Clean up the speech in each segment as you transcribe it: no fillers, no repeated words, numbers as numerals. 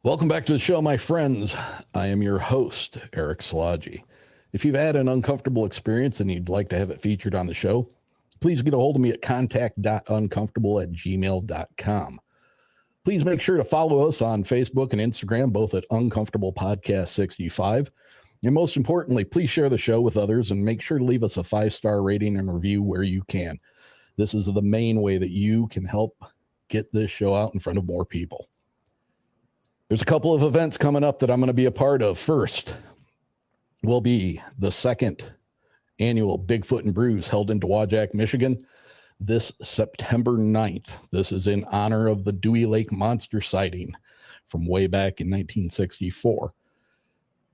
Welcome back to the show, my friends. I am your host, Eric Szilagyi. If you've had an uncomfortable experience and you'd like to have it featured on the show, please get a hold of me at contact.uncomfortable@gmail.com. Please make sure to follow us on Facebook and Instagram, both at Uncomfortable Podcast 65. And most importantly, please share the show with others and make sure to leave us a 5-star rating and review where you can. This is the main way that you can help get this show out in front of more people. There's a couple of events coming up that I'm going to be a part of. First will be the second annual Bigfoot Brews held in Dowagiac, Michigan, this September 9th. This is in honor of the Dewey Lake monster sighting from way back in 1964.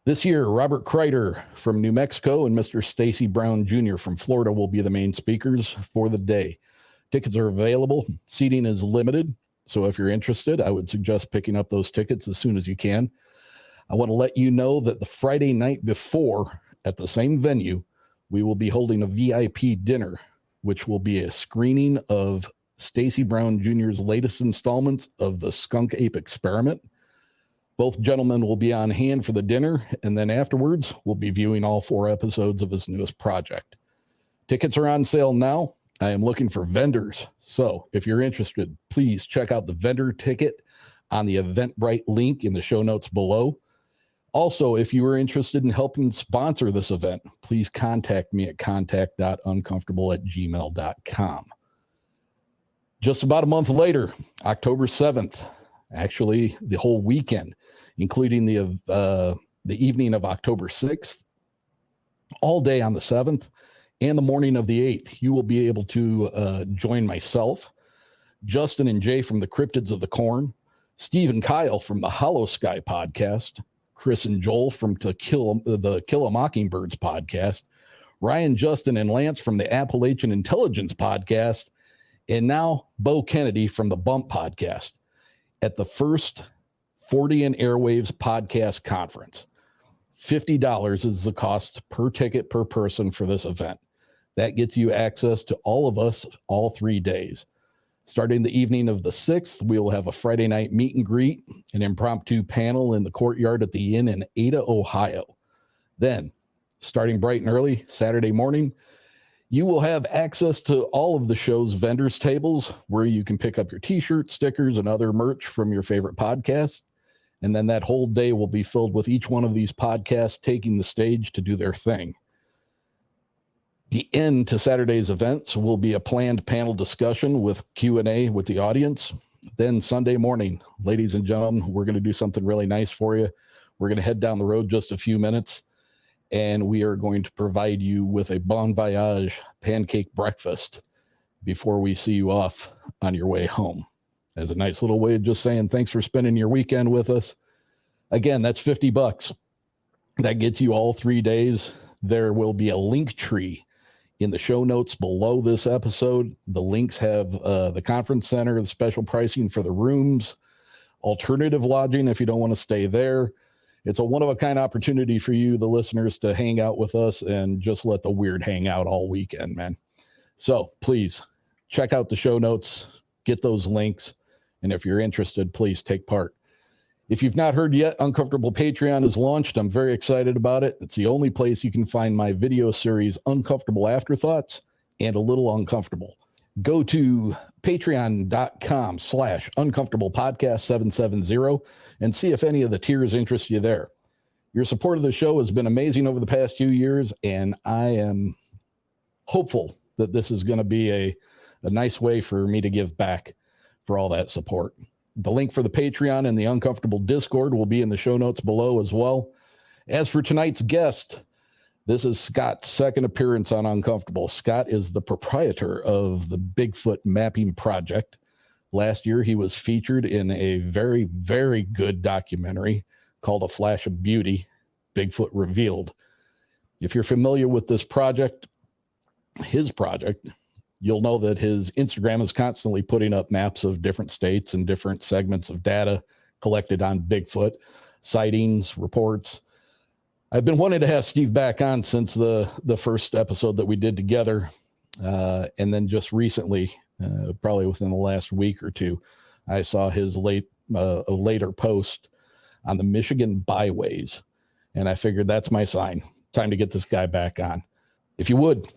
This year, Robert Kreider from New Mexico and Mr. Stacy Brown Jr. from Florida will be the main speakers for the day. Tickets are available. Seating is limited. So if you're interested, I would suggest picking up those tickets as soon as you can. I want to let you know that the Friday night before, at the same venue, we will be holding a VIP dinner, which will be a screening of Stacy Brown Jr.'s latest installments of the Skunk Ape Experiment. Both gentlemen will be on hand for the dinner, and then afterwards, we'll be viewing all 4 episodes of his newest project. Tickets are on sale now. I am looking for vendors. So if you're interested, please check out the vendor ticket on the Eventbrite link in the show notes below. Also, if you are interested in helping sponsor this event, please contact me at contact.uncomfortable@gmail.com. Just about a month later, October 7th, actually the whole weekend, including the evening of October 6th, all day on the 7th, and the morning of the 8th, you will be able to join myself, Justin and Jay from the Cryptids of the Corn, Steve and Kyle from the Hollow Sky podcast, Chris and Joel from the Kill a Mockingbirds podcast, Ryan, Justin, and Lance from the Appalachian Intelligence podcast, and now Bo Kennedy from the Bump podcast at the first Fortean Airwaves podcast conference. $50 is the cost per ticket per person for this event. That gets you access to all of us all 3 days. Starting the evening of the 6th, we will have a Friday night meet and greet, an impromptu panel in the courtyard at the Inn in Ada, Ohio. Then, starting bright and early, Saturday morning, you will have access to all of the show's vendors' tables where you can pick up your t-shirts, stickers, and other merch from your favorite podcast. And then that whole day will be filled with each one of these podcasts taking the stage to do their thing. The end to Saturday's events will be a planned panel discussion with Q&A with the audience. Then Sunday morning, ladies and gentlemen, we're going to do something really nice for you. We're going to head down the road just a few minutes, and we are going to provide you with a bon voyage pancake breakfast before we see you off on your way home. As a nice little way of just saying thanks for spending your weekend with us. Again, that's $50. That gets you all 3 days. There will be a link tree in the show notes below this episode. The links have the conference center, the special pricing for the rooms, alternative lodging if you don't want to stay there. It's a one-of-a-kind opportunity for you, the listeners, to hang out with us and just let the weird hang out all weekend, man. So please check out the show notes, get those links, and if you're interested, please take part. If you've not heard yet, Uncomfortable Patreon is launched. I'm very excited about it. It's the only place you can find my video series, Uncomfortable Afterthoughts and A Little Uncomfortable. Go to patreon.com/uncomfortablepodcast770 and see if any of the tiers interest you there. Your support of the show has been amazing over the past few years, and I am hopeful that this is going to be a nice way for me to give back for all that support. The link for the Patreon and the Uncomfortable Discord will be in the show notes below as well. As for tonight's guest, this is Scott's second appearance on Uncomfortable. Scott is the proprietor of the Bigfoot Mapping Project. Last year, he was featured in a very, very good documentary called A Flash of Beauty, Bigfoot Revealed. If you're familiar with this project, his project, you'll know that his Instagram is constantly putting up maps of different states and different segments of data collected on Bigfoot, sightings, reports. I've been wanting to have Steve back on since the first episode that we did together. And then just recently, probably within the last week or two, I saw his later post on the Michigan Byways. And I figured that's my sign. Time to get this guy back on. If you would,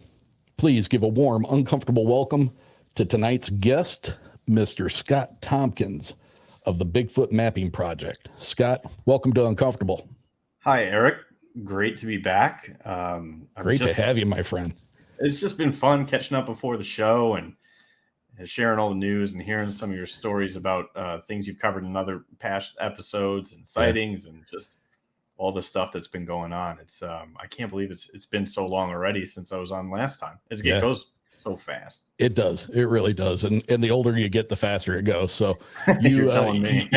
please give a warm, uncomfortable welcome to tonight's guest, Mr. Scott Tompkins of the Bigfoot Mapping Project. Scott, welcome to Uncomfortable. Hi, Eric. Great to be back. Great to have you, my friend. It's just been fun catching up before the show and sharing all the news and hearing some of your stories about things you've covered in other past episodes and sightings and just all the stuff that's been going on. It's I can't believe it's been so long already since I was on last time. It goes so fast. It does. It really does. And the older you get, the faster it goes. So you're telling me.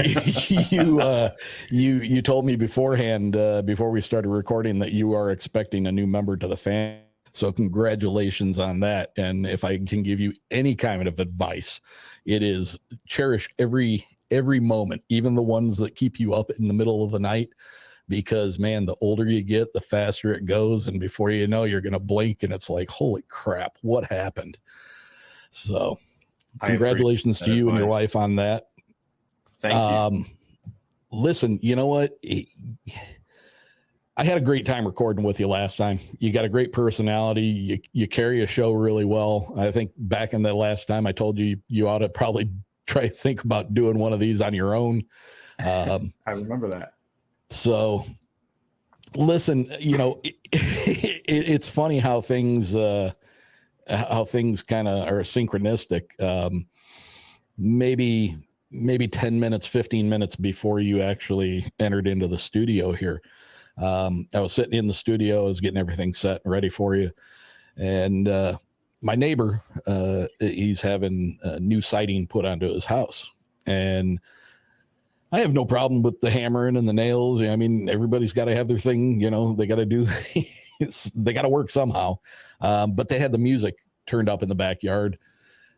you told me beforehand, before we started recording, that you are expecting a new member to the family. So congratulations on that. And if I can give you any kind of advice, it is cherish every moment, even the ones that keep you up in the middle of the night. Because, man, the older you get, the faster it goes. And before you know, you're going to blink and it's like, holy crap, what happened? So congratulations to you and your wife on that. Thank you. Listen, you know what? I had a great time recording with you last time. You got a great personality. You carry a show really well. I think back in the last time I told you, you ought to probably try to think about doing one of these on your own. I remember that. So listen, it's funny how things kind of are synchronistic. Maybe 10 minutes, 15 minutes before you actually entered into the studio here. I was sitting in the studio, I was getting everything set and ready for you. And my neighbor, he's having a new siding put onto his house. And I have no problem with the hammering and the nails. I mean, everybody's got to have their thing, they got to do, they got to work somehow. But they had the music turned up in the backyard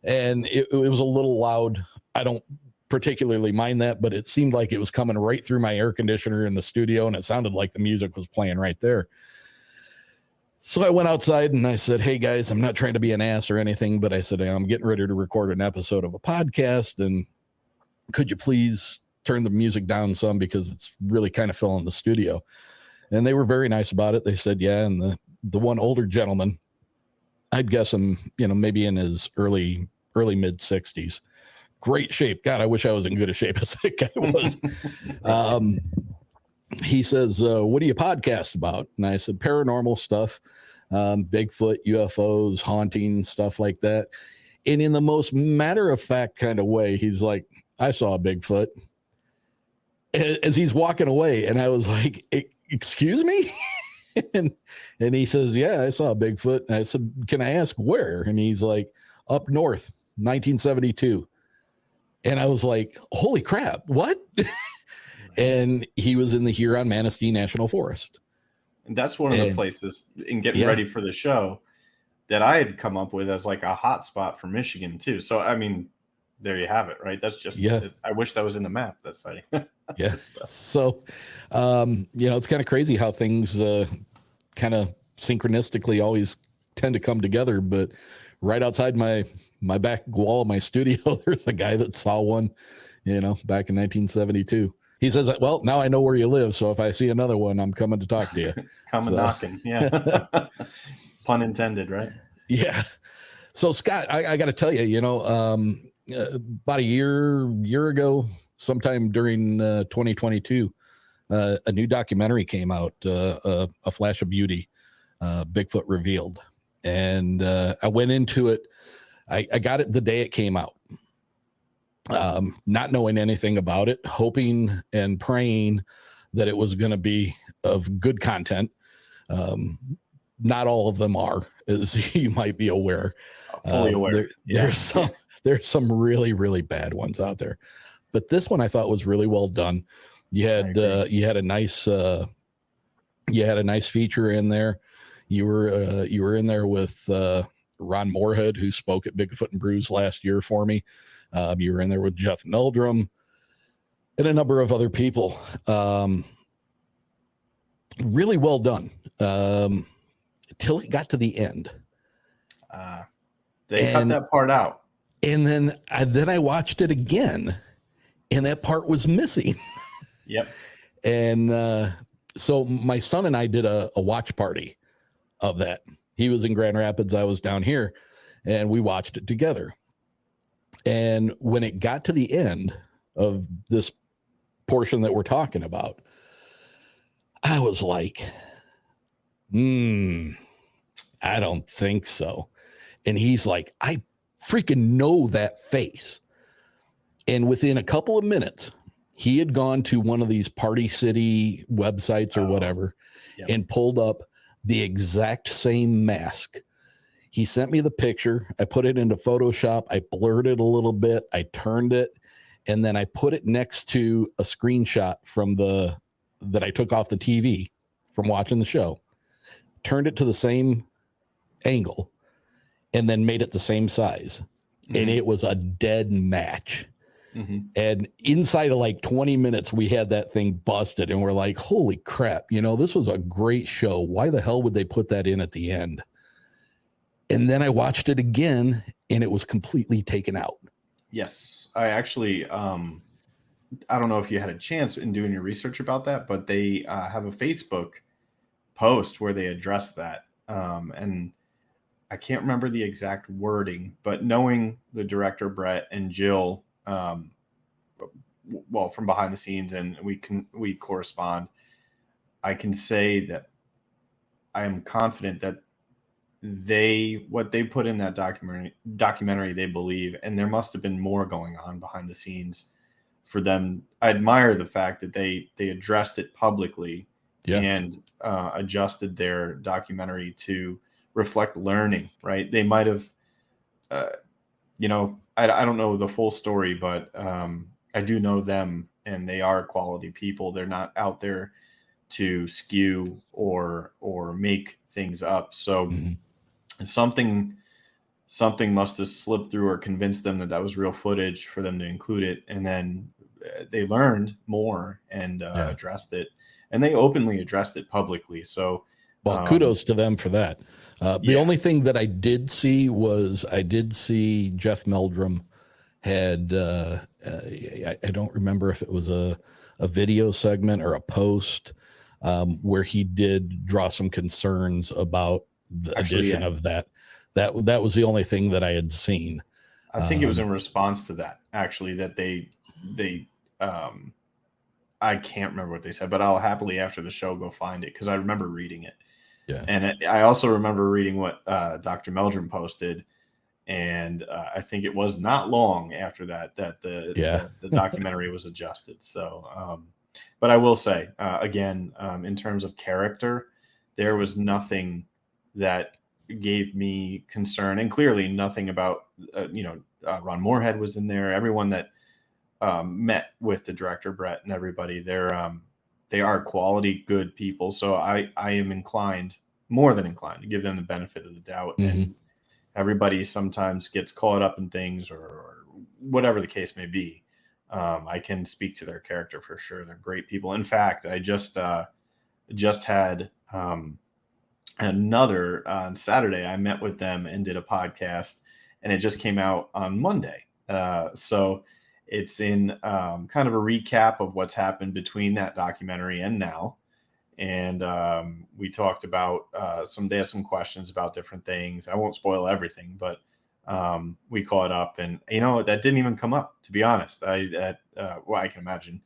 and it was a little loud. I don't particularly mind that, but it seemed like it was coming right through my air conditioner in the studio. And it sounded like the music was playing right there. So I went outside and I said, hey guys, I'm not trying to be an ass or anything, but I said, I'm getting ready to record an episode of a podcast. And could you please turn the music down some because it's really kind of filling the studio. And they were very nice about it. They said, yeah. And the one older gentleman, I'd guess him, maybe in his early mid 60s, great shape. God, I wish I was in good a shape as that guy was. He says, what do you podcast about? And I said, paranormal stuff, Bigfoot, UFOs, haunting, stuff like that. And in the most matter of fact kind of way, he's like, I saw a Bigfoot. As he's walking away, and I was like, excuse me? and he says, yeah, I saw a Bigfoot. And I said, can I ask where? And he's like, up north, 1972. And I was like, holy crap, what? And he was in the Huron-Manistee National Forest. And that's one of the places in getting ready for the show that I had come up with as like a hot spot for Michigan too. So, I mean, there you have it, right? That's just, I wish that was in the map, that sighting. Yeah. So, it's kind of crazy how things kind of synchronistically always tend to come together. But right outside my back wall of my studio, there's a guy that saw one, back in 1972. He says, well, now I know where you live. So if I see another one, I'm coming to talk to you. Knocking. Yeah. Pun intended, right? Yeah. So Scott, I got to tell you, about a year ago, sometime during 2022, a new documentary came out, A Flash of Beauty, Bigfoot Revealed. And I went into it. I got it the day it came out, not knowing anything about it, hoping and praying that it was going to be of good content. Not all of them are, as you might be aware. Fully aware. There's some really, really bad ones out there. But this one I thought was really well done. You had a nice feature in there. You were in there with Ron Moorhead, who spoke at Bigfoot Brews last year for me. You were in there with Jeff Meldrum and a number of other people. Really well done. Till it got to the end. They cut that part out. And then I watched it again, and that part was missing. Yep. And so my son and I did a watch party of that. He was in Grand Rapids, I was down here, and we watched it together. And when it got to the end of this portion that we're talking about, I was like, I don't think so. And he's like, I freaking know that face. And within a couple of minutes, he had gone to one of these Party City websites or whatever, and pulled up the exact same mask. He sent me the picture. I put it into Photoshop. I blurred it a little bit. I turned it, and then I put it next to a screenshot from that I took off the TV from watching the show, turned it to the same angle, and then made it the same size. And it was a dead match. And inside of like 20 minutes, we had that thing busted, and we're like, holy crap, this was a great show. Why the hell would they put that in at the end? And then I watched it again, and it was completely taken out. Yes. I actually, I don't know if you had a chance in doing your research about that, but they have a Facebook post where they address that. And I can't remember the exact wording, but knowing the director, Brett, and Jill, well, from behind the scenes, and we correspond, I can say that I am confident that what they put in that documentary, they believe, and there must have been more going on behind the scenes for them. I admire the fact that they addressed it publicly and adjusted their documentary to reflect learning, right? They might have, I don't know the full story, but I do know them, and they are quality people. They're not out there to skew or make things up. So something must have slipped through or convinced them that was real footage for them to include it. And then they learned more and addressed it, and they openly addressed it publicly. So, well, kudos to them for that. The only thing that I did see Jeff Meldrum had, I don't remember if it was a video segment or a post, where he did draw some concerns about the addition of that. That was the only thing that I had seen. I think it was in response to that, actually, that they I can't remember what they said, but I'll happily after the show go find it, because I remember reading it. Yeah. And I also remember reading what Dr. Meldrum posted, and I think it was not long after that the documentary was adjusted. So, but I will say, again, in terms of character, there was nothing that gave me concern, and clearly nothing about, Ron Moorhead was in there. Everyone that met with the director, Brett, and everybody, they are quality, good people. So I am more than inclined to give them the benefit of the doubt. And everybody sometimes gets caught up in things or whatever the case may be. I can speak to their character for sure. They're great people. In fact, I just had another on Saturday. I met with them and did a podcast, and it just came out on Monday. So it's in kind of a recap of what's happened between that documentary and now. And we talked about they have some questions about different things. I won't spoil everything, but we caught up, and that didn't even come up, to be honest. I can imagine.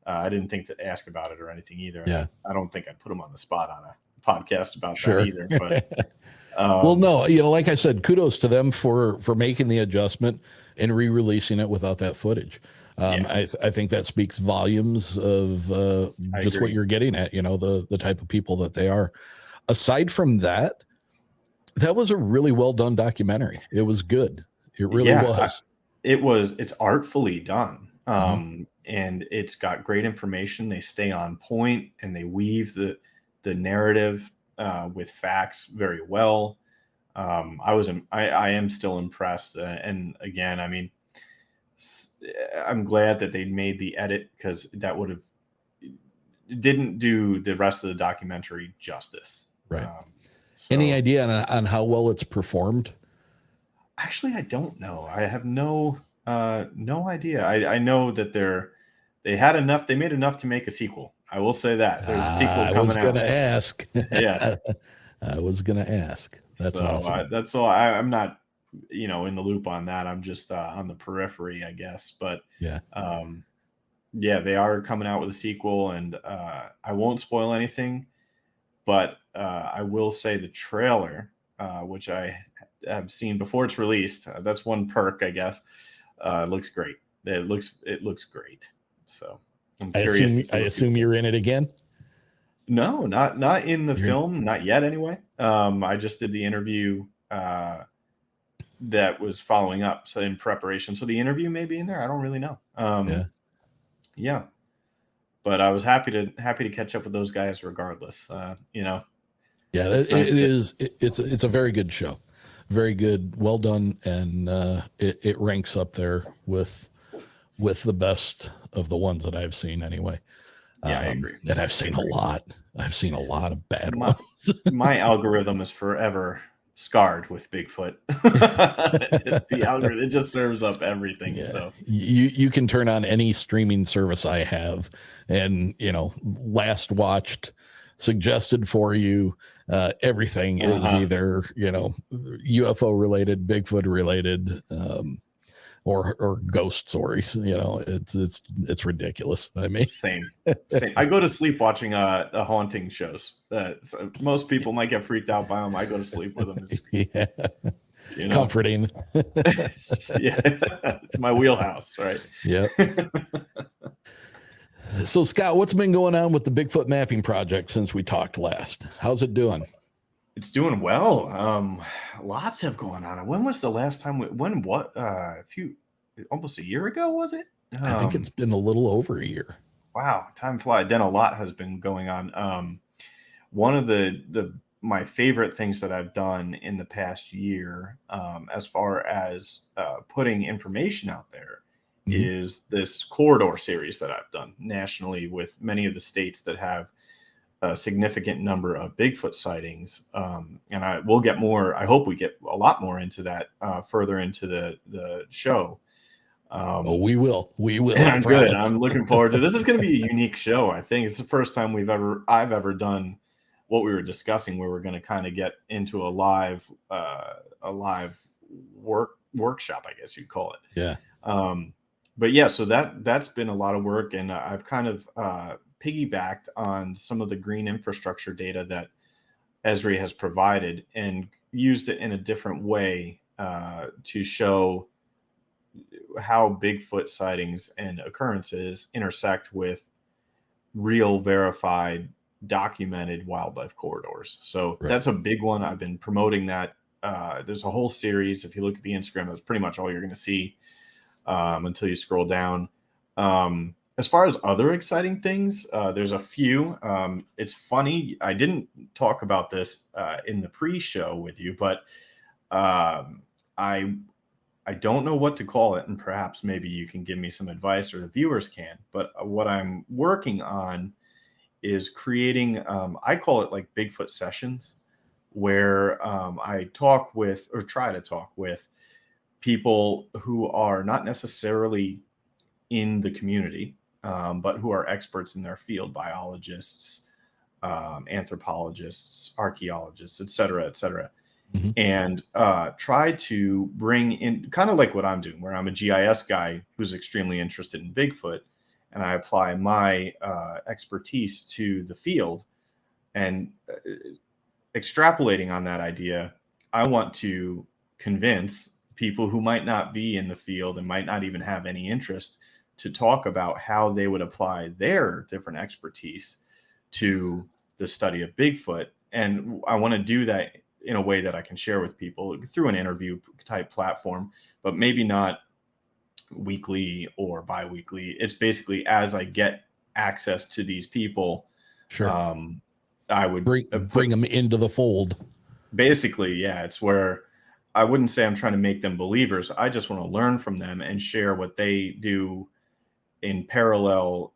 I didn't think to ask about it or anything either. Yeah. I don't think I'd put them on the spot on a podcast about that either. But well, no, like I said, kudos to them for making the adjustment and re-releasing it without that footage. I think that speaks volumes of just what you're getting at, the type of people that they are. Aside from that, that was a really well done documentary. It was good. It really was. It's artfully done. And it's got great information. They stay on point, and they weave the narrative with facts very well. I am still impressed. And again, I mean, I'm glad that they made the edit, because that would have didn't do the rest of the documentary justice. Right. So, Any idea on how well it's performed? Actually, I don't know. I have no idea. I know that they made enough to make a sequel. I will say that there's a sequel coming out. I was gonna ask. Yeah, I was gonna ask. That's awesome. That's all. I'm not, in the loop on that. I'm just on the periphery, I guess. But Yeah. Yeah, they are coming out with a sequel, and I won't spoil anything, but I will say the trailer, which I have seen before it's released. That's one perk, I guess. Looks great. It looks great. So I'm curious. I assume you're in it again. No, not in the film, not yet. Anyway, I just did the interview that was following up, so in preparation. So the interview may be in there. I don't really know. Yeah. But I was happy to catch up with those guys regardless. Yeah, it's a very good show, very good, well done, and it ranks up there with the best of the ones that I've seen anyway. Yeah, I agree. And I've seen a lot. I've seen a lot of bad ones. My algorithm is forever scarred with Bigfoot. The algorithm, it just serves up everything. Yeah. So you can turn on any streaming service I have, and last watched, suggested for you, everything is either UFO related, Bigfoot related, or ghost stories. It's ridiculous. I mean, same. I go to sleep watching haunting shows. So most people might get freaked out by them. I go to sleep with them. It's, comforting. It's my wheelhouse, right? Yeah. So Scott, what's been going on with the Bigfoot Mapping Project since we talked last? How's it doing? It's doing well. Lots have going on. When was the last time? Almost a year ago, was it? I think it's been a little over a year. Wow, time flies. Then a lot has been going on. One of my favorite things that I've done in the past year, as far as putting information out there, is this corridor series that I've done nationally with many of the states that have a significant number of Bigfoot sightings. And I hope we get a lot more into that further into the show. We will. I'm good. I'm looking forward to this. Is going to be a unique show. I think it's the first time I've ever done what we were discussing, where we're going to kind of get into a live workshop, I guess you'd call it. Yeah. But yeah, so that's been a lot of work, and I've kind of piggybacked on some of the green infrastructure data that Esri has provided and used it in a different way to show how Bigfoot sightings and occurrences intersect with real, verified, documented wildlife corridors. So That's a big one. I've been promoting that. There's a whole series. If you look at the Instagram, that's pretty much all you're going to see until you scroll down. As far as other exciting things, there's a few. It's funny. I didn't talk about this in the pre-show with you, but I don't know what to call it, and perhaps maybe you can give me some advice, or the viewers can. But what I'm working on is creating, I call it like Bigfoot sessions, where I talk with, or try to talk with, people who are not necessarily in the community, but who are experts in their field: biologists, anthropologists, archaeologists, et cetera, and try to bring in, kind of like what I'm doing, where I'm a GIS guy who's extremely interested in Bigfoot, and I apply my expertise to the field, and extrapolating on that idea, I want to convince people who might not be in the field and might not even have any interest to talk about how they would apply their different expertise to the study of Bigfoot. And I want to do that in a way that I can share with people through an interview type platform, but maybe not weekly or bi-weekly. It's basically, as I get access to these people, sure, I would bring them into the fold. Basically, yeah, it's where I wouldn't say I'm trying to make them believers. I just want to learn from them and share what they do in parallel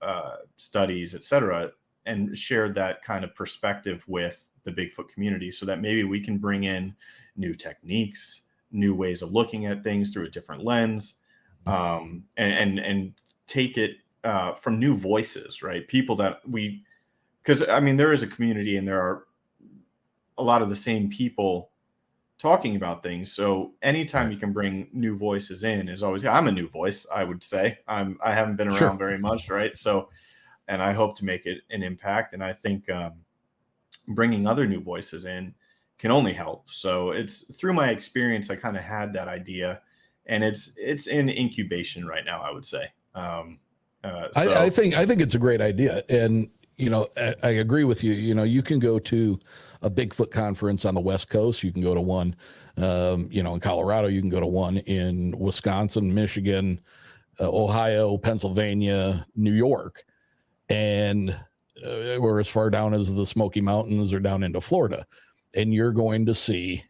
studies, etc., and shared that kind of perspective with the Bigfoot community so that maybe we can bring in new techniques, new ways of looking at things through a different lens, and take it from new voices, right? People that because I mean, there is a community and there are a lot of the same people talking about things. So anytime you can bring new voices in is always, I'm a new voice, I would say. I haven't been around very much, right? So, and I hope to make it an impact. And I think bringing other new voices in can only help. So it's through my experience, I kind of had that idea, and it's in incubation right now, I would say. I think it's a great idea. And, I agree with you. You can go to a Bigfoot conference on the West Coast. You can go to one, in Colorado. You can go to one in Wisconsin, Michigan, Ohio, Pennsylvania, New York, and or as far down as the Smoky Mountains or down into Florida. And you're going to see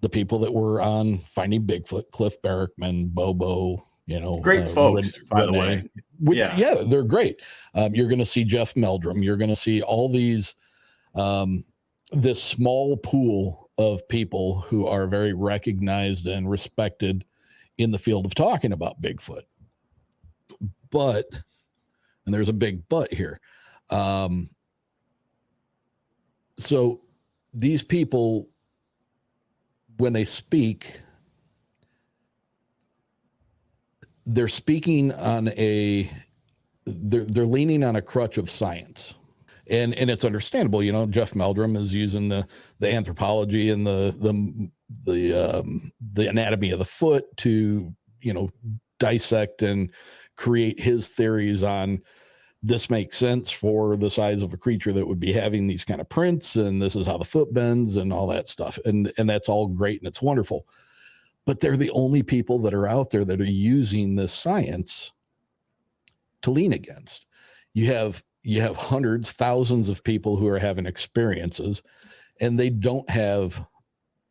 the people that were on Finding Bigfoot, Cliff Barrickman, Bobo, great folks, by the way. Yeah, they're great. You're going to see Jeff Meldrum. You're going to see all these, this small pool of people who are very recognized and respected in the field of talking about Bigfoot. But, and there's a big but here. So these people, when they speak, they're speaking on they're leaning on a crutch of science, and it's understandable. Jeff Meldrum is using the anthropology and the anatomy of the foot to, dissect and create his theories on this makes sense for the size of a creature that would be having these kind of prints. And this is how the foot bends and all that stuff. And that's all great. And it's wonderful. But they're the only people that are out there that are using this science to lean against. You have hundreds, thousands of people who are having experiences, and they don't have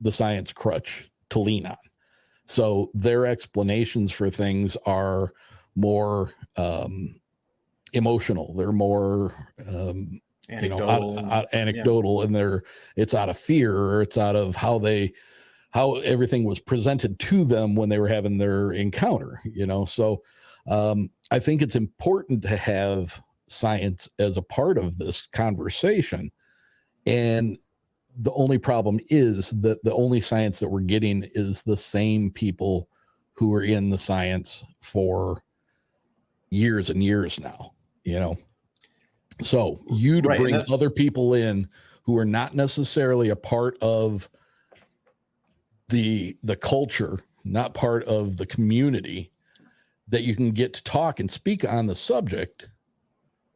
the science crutch to lean on. So their explanations for things are more emotional. They're more anecdotal, and it's out of fear, or it's out of how everything was presented to them when they were having their encounter, So I think it's important to have science as a part of this conversation. And the only problem is that the only science that we're getting is the same people who are in the science for years and years now, So to bring other people in who are not necessarily a part of the culture, not part of the community, that you can get to talk and speak on the subject.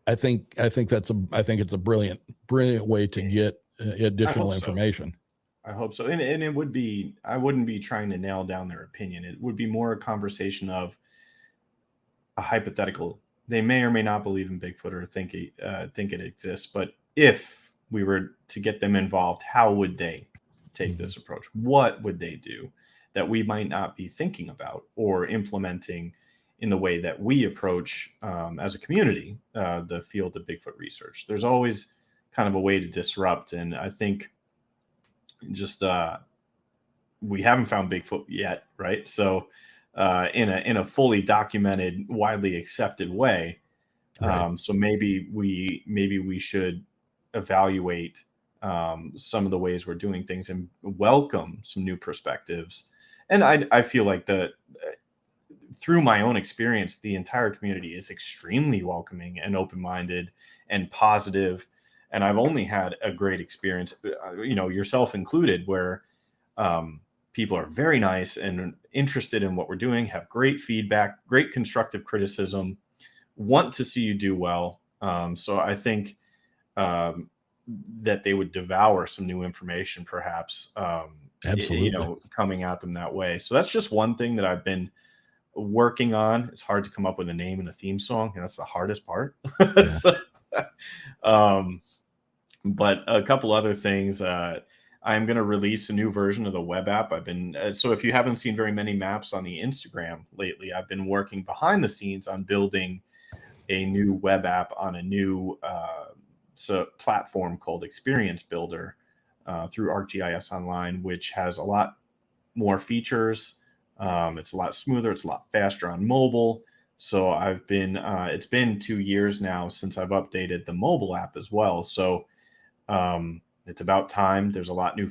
I think it's a brilliant way to get additional information. I hope so. And it would be, I wouldn't be trying to nail down their opinion. It would be more a conversation of a hypothetical. They may or may not believe in Bigfoot or think it exists, but if we were to get them involved, how would they take this approach? What would they do that we might not be thinking about or implementing in the way that we approach as a community the field of Bigfoot research? There's always kind of a way to disrupt, and I think just we haven't found Bigfoot yet, right? So in a fully documented, widely accepted way. Right. So maybe we should evaluate some of the ways we're doing things and welcome some new perspectives. And I feel like through my own experience, the entire community is extremely welcoming and open-minded and positive. And I've only had a great experience, yourself included, where people are very nice and interested in what we're doing, have great feedback, great constructive criticism, want to see you do well. So I think that they would devour some new information, perhaps, absolutely, coming at them that way. So that's just one thing that I've been working on. It's hard to come up with a name and a theme song, and that's the hardest part. Yeah. But a couple other things. I'm going to release a new version of the web app. I've been so if you haven't seen very many maps on the Instagram lately, I've been working behind the scenes on building a new web app on a new platform called Experience Builder through ArcGIS Online, which has a lot more features. It's a lot smoother. It's a lot faster on mobile. So it's been 2 years now since I've updated the mobile app as well. So it's about time. There's a lot more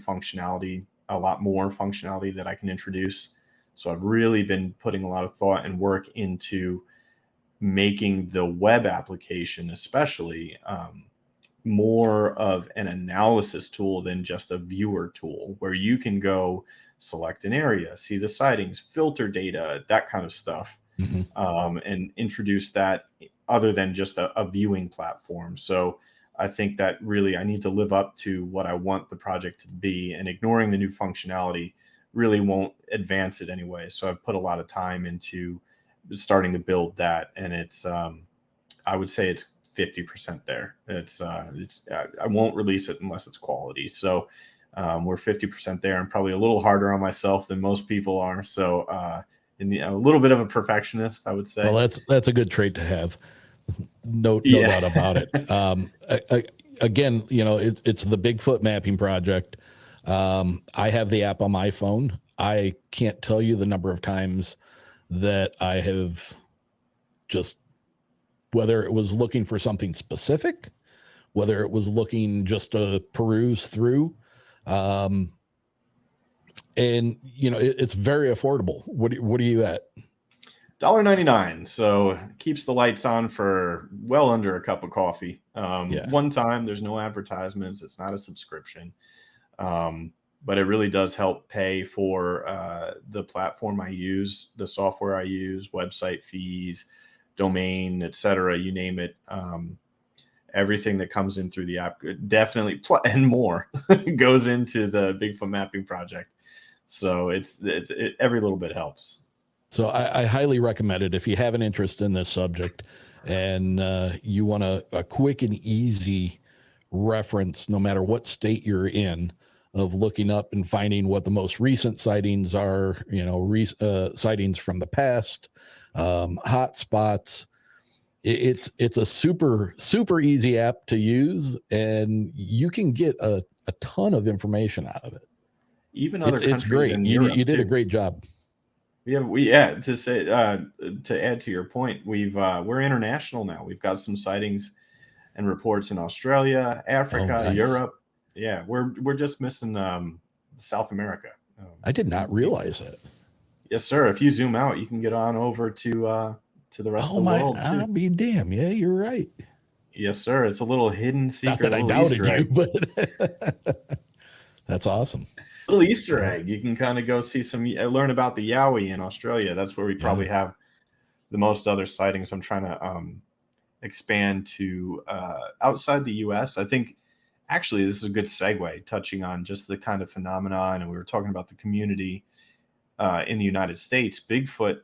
functionality that I can introduce. So I've really been putting a lot of thought and work into making the web application, especially, more of an analysis tool than just a viewer tool, where you can go select an area, see the sightings, filter data, that kind of stuff, and introduce that other than just a viewing platform. So I think that really I need to live up to what I want the project to be, and ignoring the new functionality really won't advance it anyway. So I've put a lot of time into starting to build that, and it's I would say it's 50% there. I won't release it unless it's quality. So we're 50% there, and probably a little harder on myself than most people are. So and a little bit of a perfectionist, I would say. Well, that's a good trait to have. No doubt about it. Again, it's the Bigfoot Mapping Project. I have the app on my phone. I can't tell you the number of times that I have just, whether it was looking for something specific, whether it was looking just to peruse through, and it's very affordable. What are you at? $1.99. So it keeps the lights on for well under a cup of coffee. One time, there's no advertisements. It's not a subscription. But it really does help pay for the platform I use, the software I use, website fees, domain, etc. You name it. Everything that comes in through the app definitely and more goes into the Bigfoot Mapping Project. So it's every little bit helps. So I highly recommend it if you have an interest in this subject and you want a quick and easy reference, no matter what state you're in, of looking up and finding what the most recent sightings are, sightings from the past, hot spots. It's a super, super easy app to use, and you can get a ton of information out of it. Even other countries, it's great. In you Europe did too. a great job. To add to your point, we're international now. We've got some sightings and reports in Australia, Africa, Nice. Europe. Yeah, we're just missing South America. I did not realize that. Yes, sir. If you zoom out, you can get on over to the rest of the world too. I'll be damn. Yeah, you're right. Yes, sir. It's a little hidden secret. Not that I doubted you, but that's awesome. Little Easter egg. You can kind of go see learn about the Yowie in Australia. That's where we probably have the most other sightings. I'm trying to expand to outside the U.S. I think actually this is a good segue, touching on just the kind of phenomenon, and we were talking about the community in the United States. Bigfoot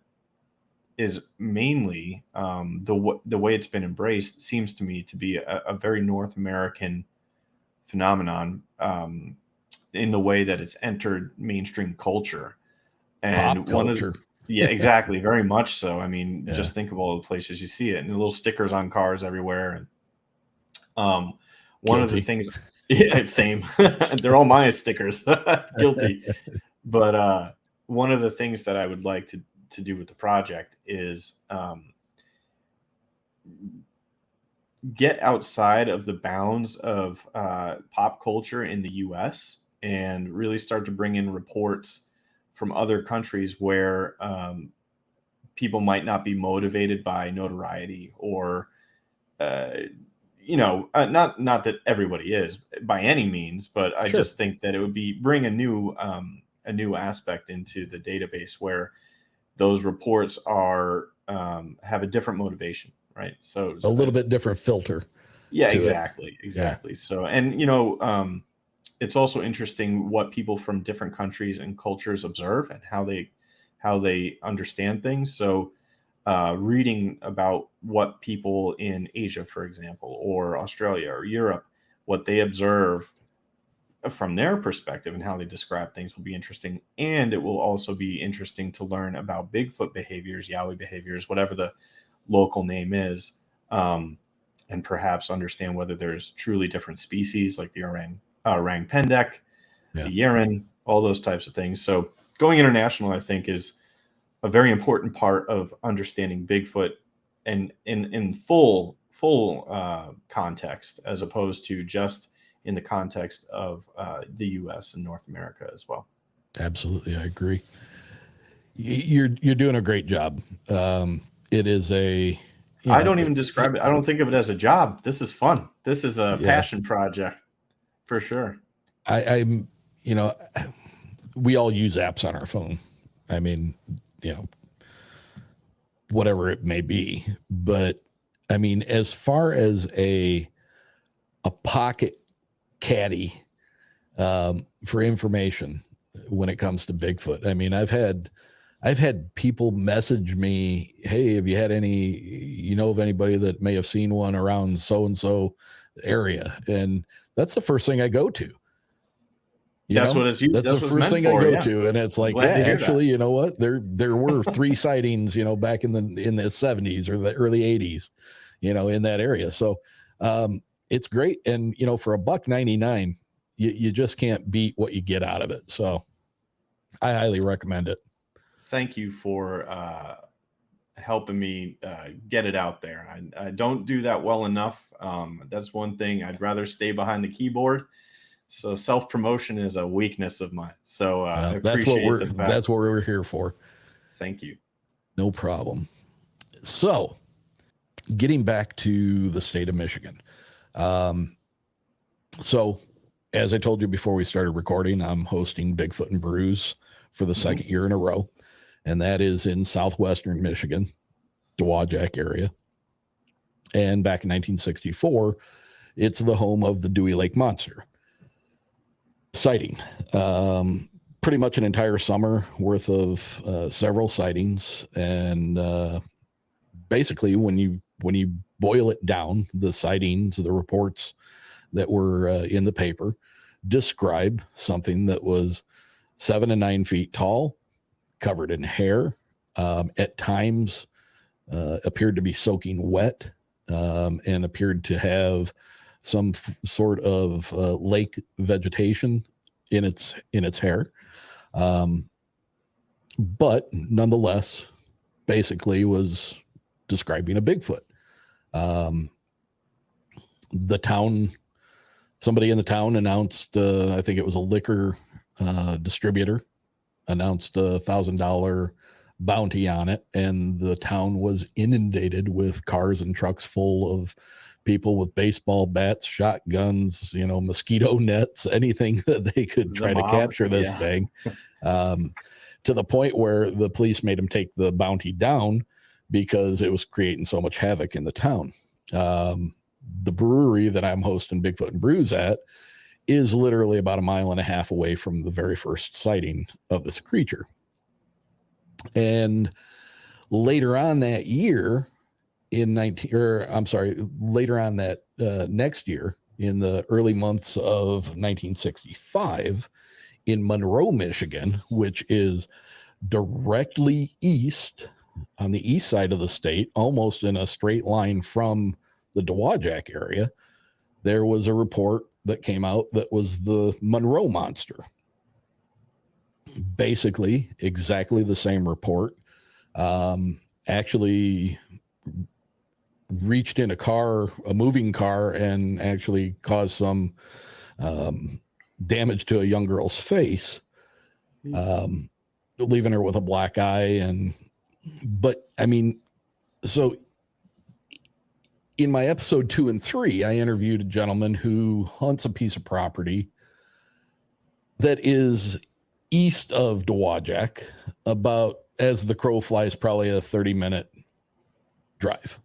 is mainly the way it's been embraced seems to me to be a very North American phenomenon. In the way that it's entered mainstream culture and pop culture. Yeah, exactly. Very much so. I mean, just think of all the places you see it, and the little stickers on cars everywhere. And one of the things, same. They're all my stickers. Guilty. But one of the things that I would like to do with the project is get outside of the bounds of pop culture in the U.S. and really start to bring in reports from other countries where people might not be motivated by notoriety or, not that everybody is by any means, but I just think that it would bring a new aspect into the database where those reports are have a different motivation, right? So a little bit different filter. Yeah, exactly. Yeah. So, and it's also interesting what people from different countries and cultures observe and how they understand things. So reading about what people in Asia, for example, or Australia or Europe, what they observe from their perspective and how they describe things will be interesting. And it will also be interesting to learn about Bigfoot behaviors, Yowie behaviors, whatever the local name is, and perhaps understand whether there's truly different species like the orang pendek, the Yeren, all those types of things. So going international, I think, is a very important part of understanding Bigfoot and in full context, as opposed to just in the context of the U.S. and North America as well. Absolutely, I agree. You're doing a great job. It is I don't even describe it. I don't think of it as a job. This is fun. This is a passion project for sure. I'm, we all use apps on our phone. I mean, whatever it may be, but I mean, as far as a pocket caddy for information when it comes to Bigfoot, I mean, I've had people message me, hey, have you had any, of anybody that may have seen one around so-and-so area? And that's the first thing I go to. That's the first thing I go to. And it's like, actually, you know what? There were 3 sightings, back in the 70s or the early 80s, in that area. So it's great. And, for $1.99, you just can't beat what you get out of it. So I highly recommend it. Thank you for helping me get it out there. I don't do that well enough. That's one thing. I'd rather stay behind the keyboard. So self-promotion is a weakness of mine. So I appreciate that's what we're here for. Thank you. No problem. So getting back to the state of Michigan. So as I told you before we started recording, I'm hosting Bigfoot Brews for the second year in a row. And that is in southwestern Michigan, Dowagiac area. And back in 1964, it's the home of the Dewey Lake Monster sighting. Pretty much an entire summer worth of several sightings. And basically, when you boil it down, the sightings, the reports that were in the paper describe something that was 7 to 9 feet tall, covered in hair, at times appeared to be soaking wet, and appeared to have some sort of lake vegetation in its hair. But nonetheless, basically was describing a Bigfoot. The town, somebody in the town announced, I think it was a liquor distributor, announced $1,000 bounty on it, and the town was inundated with cars and trucks full of people with baseball bats, shotguns, mosquito nets, anything that they could try to capture this thing, to the point where the police made them take the bounty down because it was creating so much havoc in the town. The brewery that I'm hosting Bigfoot Brews at is literally about 1.5 miles away from the very first sighting of this creature. And later on that year, later on that next year, in the early months of 1965, in Monroe, Michigan, which is directly east on the east side of the state, almost in a straight line from the Dowagiac area, there was a report that came out that was the Monroe Monster. Basically, exactly the same report. Actually reached in a moving car, and actually caused some damage to a young girl's face, leaving her with a black eye. But I mean, so in my episode 2 and 3, I interviewed a gentleman who hunts a piece of property that is east of Dowagiac, about, as the crow flies, probably a 30-minute drive.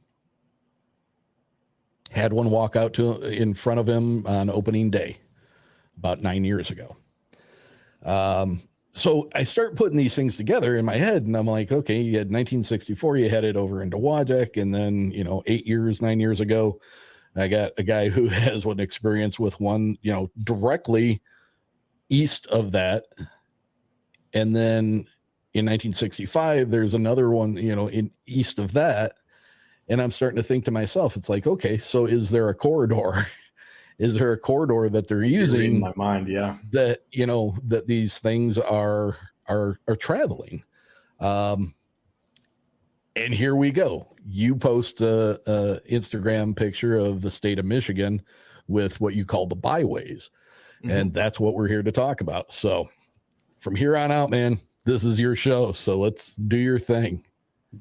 Had one walk out in front of him on opening day about 9 years ago. So I start putting these things together in my head, and I'm like, okay, you had 1964, you had it over in Dowagiac, and then, 9 years ago, I got a guy who has one experience with one, directly east of that. And then in 1965, there's another one, in east of that. And I'm starting to think to myself, it's like, okay, so is there a corridor? Is there a corridor that they're using in my mind? Yeah. That, that these things are traveling. And here we go. You post a Instagram picture of the state of Michigan with what you call the byways. Mm-hmm. And that's what we're here to talk about. So from here on out, man, this is your show. So let's do your thing.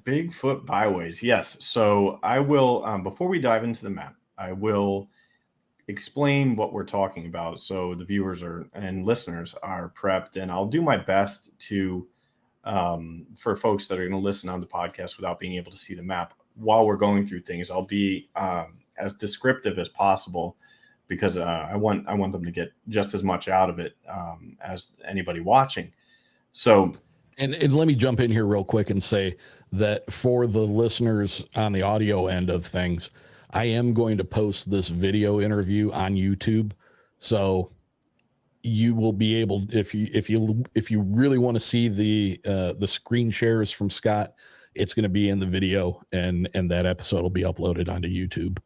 Bigfoot byways. Yes. So I will, before we dive into the map, I will explain what we're talking about so the viewers and listeners are prepped. And I'll do my best to, for folks that are going to listen on the podcast without being able to see the map while we're going through things, I'll be as descriptive as possible, because I want them to get just as much out of it as anybody watching. So, and let me jump in here real quick and say that for the listeners on the audio end of things, I am going to post this video interview on YouTube. So you will be able, if you really want to see the screen shares from Scott, it's going to be in the video, and that episode will be uploaded onto YouTube.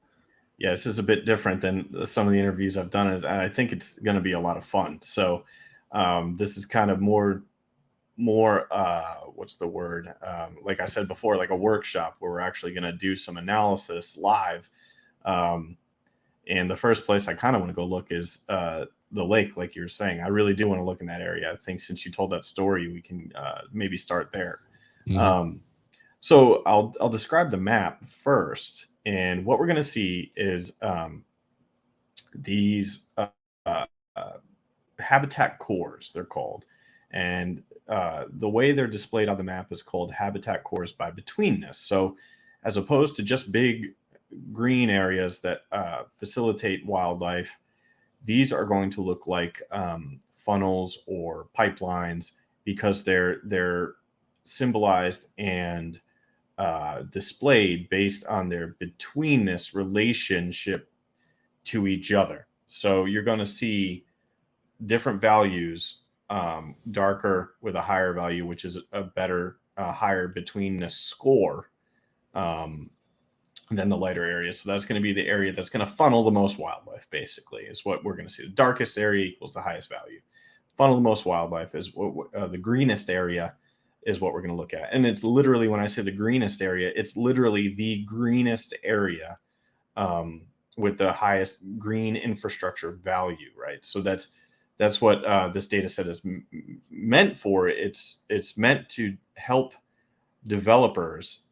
Yeah, this is a bit different than some of the interviews I've done, and I think it's going to be a lot of fun. So this is kind of more what's the word? Like I said before, like a workshop where we're actually going to do some analysis live. And the first place I kind of want to go look is the lake, like you were saying. I really do want to look in that area. I think since you told that story, we can maybe start there. Mm-hmm. So I'll describe the map first. And what we're going to see is these habitat cores, they're called. And the way they're displayed on the map is called habitat cores by betweenness. So as opposed to just big green areas that facilitate wildlife, these are going to look like funnels or pipelines, because they're symbolized and displayed based on their betweenness relationship to each other. So you're going to see different values, darker with a higher value, which is a better, higher betweenness score than the lighter area. So that's going to be the area that's going to funnel the most wildlife, basically, is what we're going to see. The darkest area equals the highest value. Funnel the most wildlife is what the greenest area is what we're going to look at. And it's literally, when I say the greenest area, it's literally the greenest area with the highest green infrastructure value, right? So that's what this data set is meant for. It's meant to help developers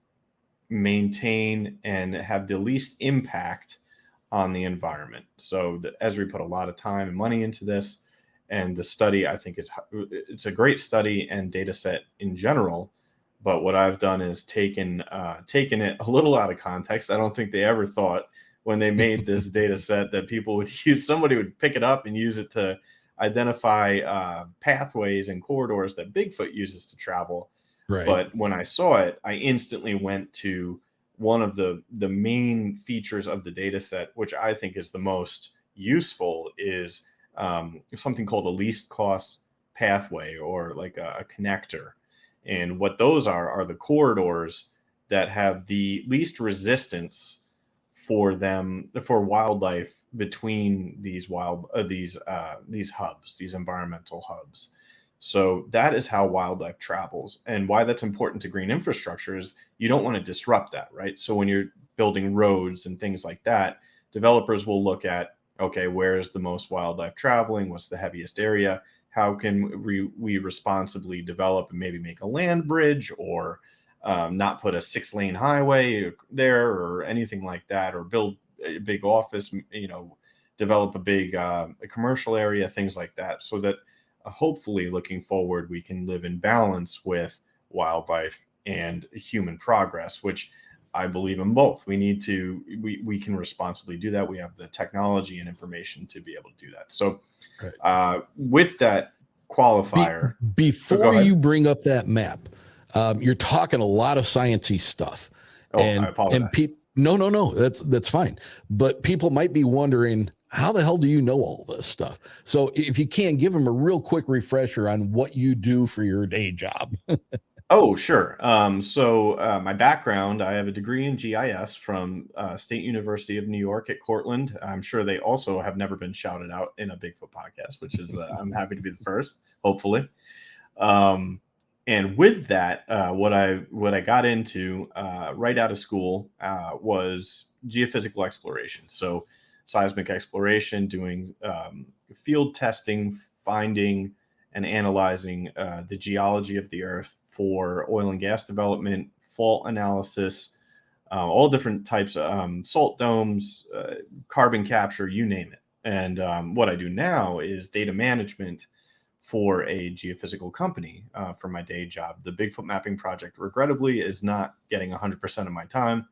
maintain and have the least impact on the environment. So as we put a lot of time and money into this, and the study, I think it's a great study and data set in general. But what I've done is taken it a little out of context. I don't think they ever thought when they made this data set that somebody would pick it up and use it to identify pathways and corridors that Bigfoot uses to travel. Right. But when I saw it, I instantly went to one of the main features of the data set, which I think is the most useful, is something called a least cost pathway, or like a connector. And what those are the corridors that have the least resistance for wildlife between these hubs, these environmental hubs. So that is how wildlife travels, and why that's important to green infrastructure is you don't want to disrupt that, right? So when you're building roads and things like that, developers will look at, okay, where's the most wildlife traveling? What's the heaviest area? How can we responsibly develop and maybe make a land bridge, or not put a 6-lane highway there or anything like that, or build a big office, develop a big a commercial area, things like that, so that hopefully looking forward, we can live in balance with wildlife and human progress, which I believe in both. We can responsibly do that. We have the technology and information to be able to do that. So with that qualifier, before you bring up that map, you're talking a lot of sciencey stuff. I apologize. No, that's fine. But people might be wondering, how the hell do you know all this stuff? So if you can, give them a real quick refresher on what you do for your day job. Oh, sure. My background, I have a degree in GIS from State University of New York at Cortland. I'm sure they also have never been shouted out in a Bigfoot podcast, which is I'm happy to be the first, hopefully. Um, and with that, what I got into right out of school was geophysical exploration. So seismic exploration, doing field testing, finding and analyzing the geology of the earth for oil and gas development, fault analysis, all different types of salt domes, carbon capture, you name it. And what I do now is data management for a geophysical company for my day job. The Bigfoot Mapping Project, regrettably, is not getting 100% of my time,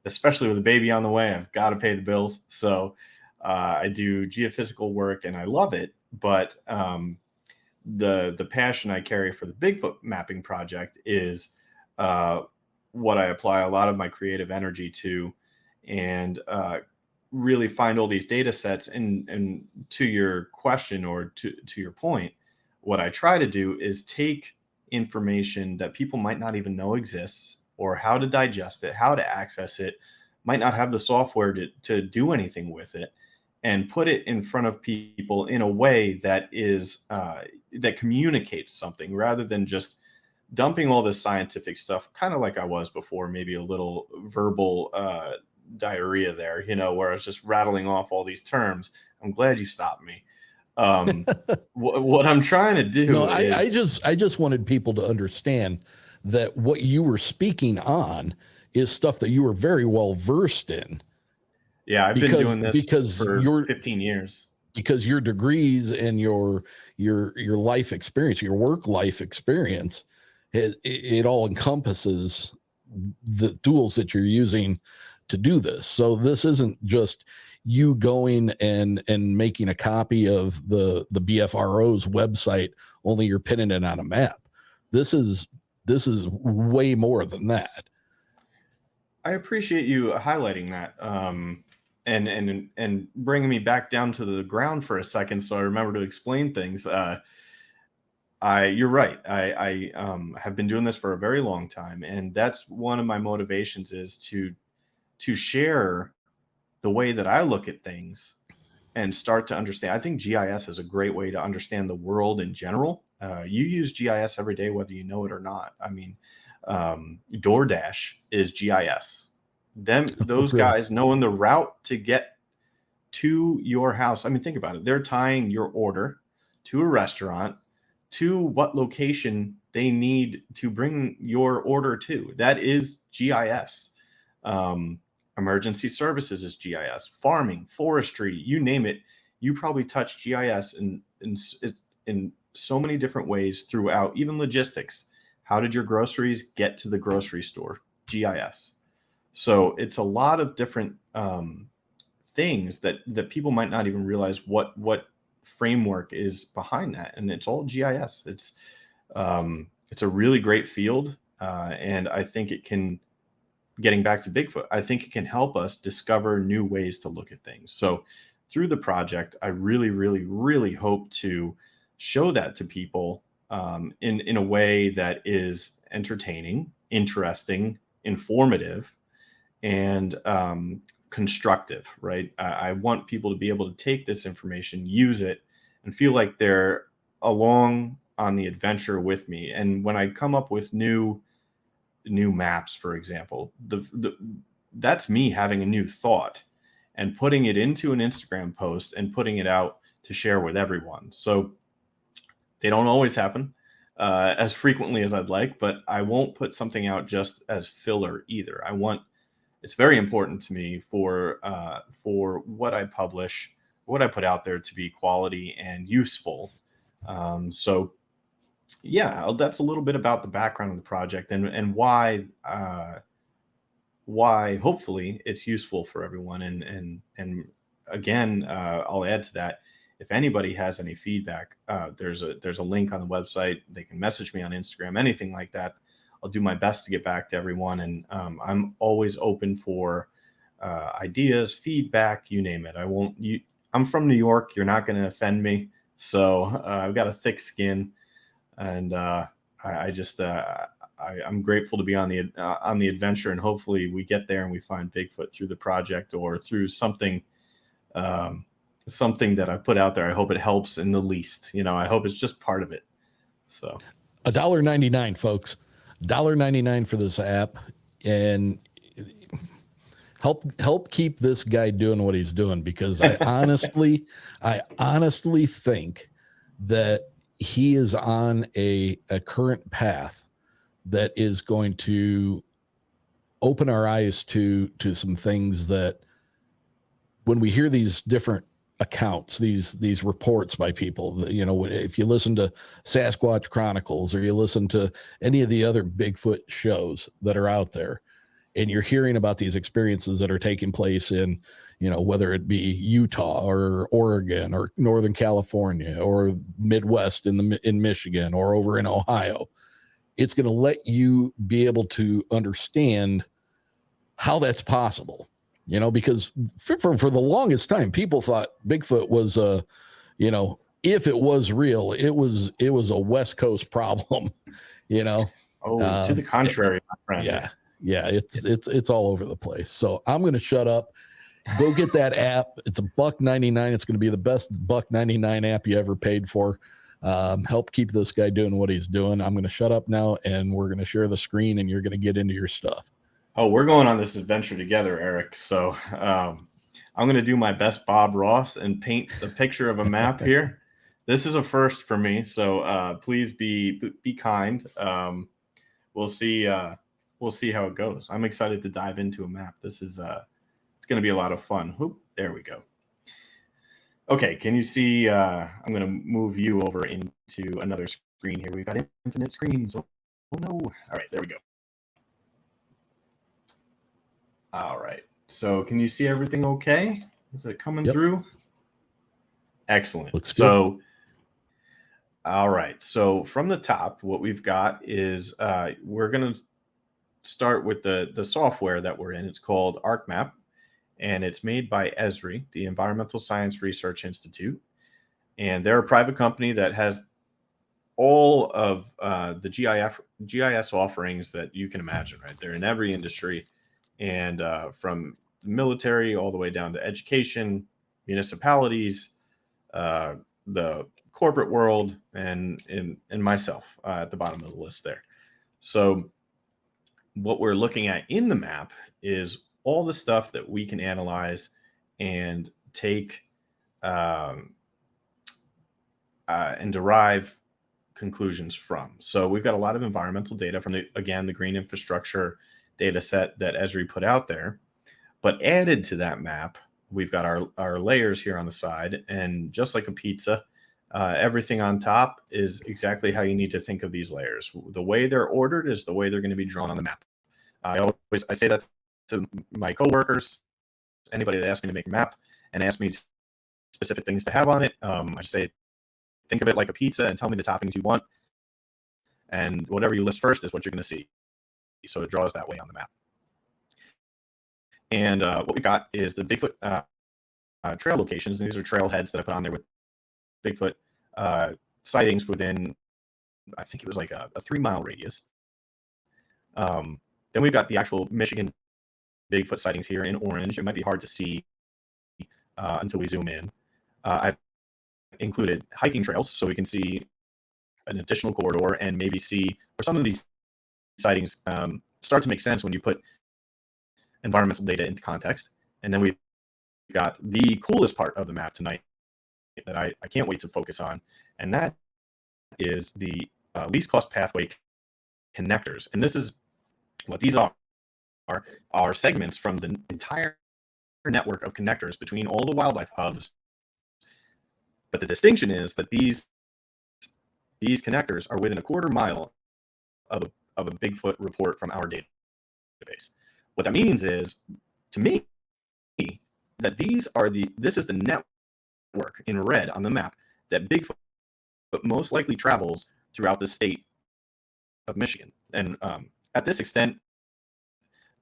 especially with a baby on the way. I've got to pay the bills. So I do geophysical work and I love it. But the passion I carry for the Bigfoot Mapping Project is what I apply a lot of my creative energy to, and really find all these data sets. And to your question, or to your point, what I try to do is take information that people might not even know exists, or how to digest it, how to access it, might not have the software to do anything with it, and put it in front of people in a way that is that communicates something, rather than just dumping all this scientific stuff, kind of like I was before, maybe a little verbal diarrhea there, where I was just rattling off all these terms. I'm glad you stopped me. What I'm trying to do No, is I just wanted people to understand that what you were speaking on is stuff that you were very well versed in. yeah, I've been doing this because for your 15 years. because your degrees and your life experience, your work life experience, it all encompasses the tools that you're using to do this. So this isn't just you going and making a copy of the BFRO's website, only you're pinning it on a map. This is way more than that. I appreciate you highlighting that, and bringing me back down to the ground for a second, so I remember to explain things. You're right. I have been doing this for a very long time, and that's one of my motivations, is to share the way that I look at things and start to understand. I think GIS is a great way to understand the world in general. You use GIS every day, whether you know it or not. I mean, DoorDash is GIS. Those Really? guys knowing the route to get to your house. I mean, think about it. They're tying your order to a restaurant, to what location they need to bring your order to. That is GIS. Emergency services is GIS. Farming, forestry, you name it. You probably touch GIS in so many different ways throughout, even logistics. How did your groceries get to the grocery store? GIS. So it's a lot of different things that people might not even realize what framework is behind that, and it's all GIS. It's a really great field, and I think it can. Getting back to Bigfoot, I think it can help us discover new ways to look at things. So through the project, I really, really, really hope to show that to people in a way that is entertaining, interesting, informative, and constructive, right? I want people to be able to take this information, use it, and feel like they're along on the adventure with me. And when I come up with new maps, for example, that's me having a new thought and putting it into an Instagram post and putting it out to share with everyone. So they don't always happen as frequently as I'd like, but I won't put something out just as filler either. It's very important to me for what I publish, what I put out there, to be quality and useful. So yeah, that's a little bit about the background of the project, and why hopefully it's useful for everyone. And again, I'll add to that. If anybody has any feedback, there's a link on the website. They can message me on Instagram, anything like that. I'll do my best to get back to everyone, and I'm always open for ideas, feedback, you name it. I'm from New York. You're not going to offend me, so I've got a thick skin. And I just I'm grateful to be on the adventure, and hopefully we get there and we find Bigfoot through the project or through something something that I put out there. I hope it helps in the least. I hope it's just part of it. So $1.99, folks. $1.99 for this app, and help keep this guy doing what he's doing, because I honestly think that he is on a current path that is going to open our eyes to some things that, when we hear these different accounts, these reports by people, if you listen to Sasquatch Chronicles or you listen to any of the other Bigfoot shows that are out there, and you're hearing about these experiences that are taking place in, whether it be Utah or Oregon or Northern California or Midwest in Michigan or over in Ohio, it's going to let you be able to understand how that's possible. Because for the longest time, people thought Bigfoot was if it was real, it was a West Coast problem, Oh, to the contrary, my friend. Yeah, it's all over the place. So I'm going to shut up. Go get that app. It's $1.99. It's going to be the best $1.99 app you ever paid for. Help keep this guy doing what he's doing. I'm going to shut up now, and we're going to share the screen, and you're going to get into your stuff. Oh, we're going on this adventure together, Eric. So I'm going to do my best Bob Ross and paint the picture of a map here. This is a first for me, so please be kind. We'll see how it goes. I'm excited to dive into a map. This is it's going to be a lot of fun. Oop, there we go. Okay, can you see? I'm going to move you over into another screen here. We've got infinite screens. Oh no! All right, there we go. All right. So can you see everything okay? Is it coming through? Excellent. Looks good. All right. So from the top, what we've got is we're going to start with the software that we're in. It's called ArcMap, and it's made by Esri, the Environmental Science Research Institute. And they're a private company that has all of the GIS offerings that you can imagine, right? They're in every industry. And from military all the way down to education, municipalities, the corporate world, and myself at the bottom of the list there. So what we're looking at in the map is all the stuff that we can analyze and take and derive conclusions from. So we've got a lot of environmental data from the green infrastructure data set that Esri put out there, but added to that map, we've got our layers here on the side, and just like a pizza, everything on top is exactly how you need to think of these layers. The way they're ordered is the way they're going to be drawn on the map. I say that to my coworkers, anybody that asks me to make a map and ask me specific things to have on it. I say, think of it like a pizza and tell me the toppings you want, and whatever you list first is what you're going to see. So it draws that way on the map. And what we got is the Bigfoot trail locations. And these are trailheads that I put on there with Bigfoot sightings within, I think it was like a 3-mile radius. Then we've got the actual Michigan Bigfoot sightings here in orange. It might be hard to see until we zoom in. I've included hiking trails so we can see an additional corridor and maybe see where some of these sightings start to make sense when you put environmental data into context. And then we've got the coolest part of the map tonight that I can't wait to focus on, and that is the least cost pathway connectors. And this is what these are segments from the entire network of connectors between all the wildlife hubs. But the distinction is that these connectors are within a quarter mile of a Bigfoot report from our database. What that means is, to me, that this is the network in red on the map that Bigfoot most likely travels throughout the state of Michigan. And at this extent,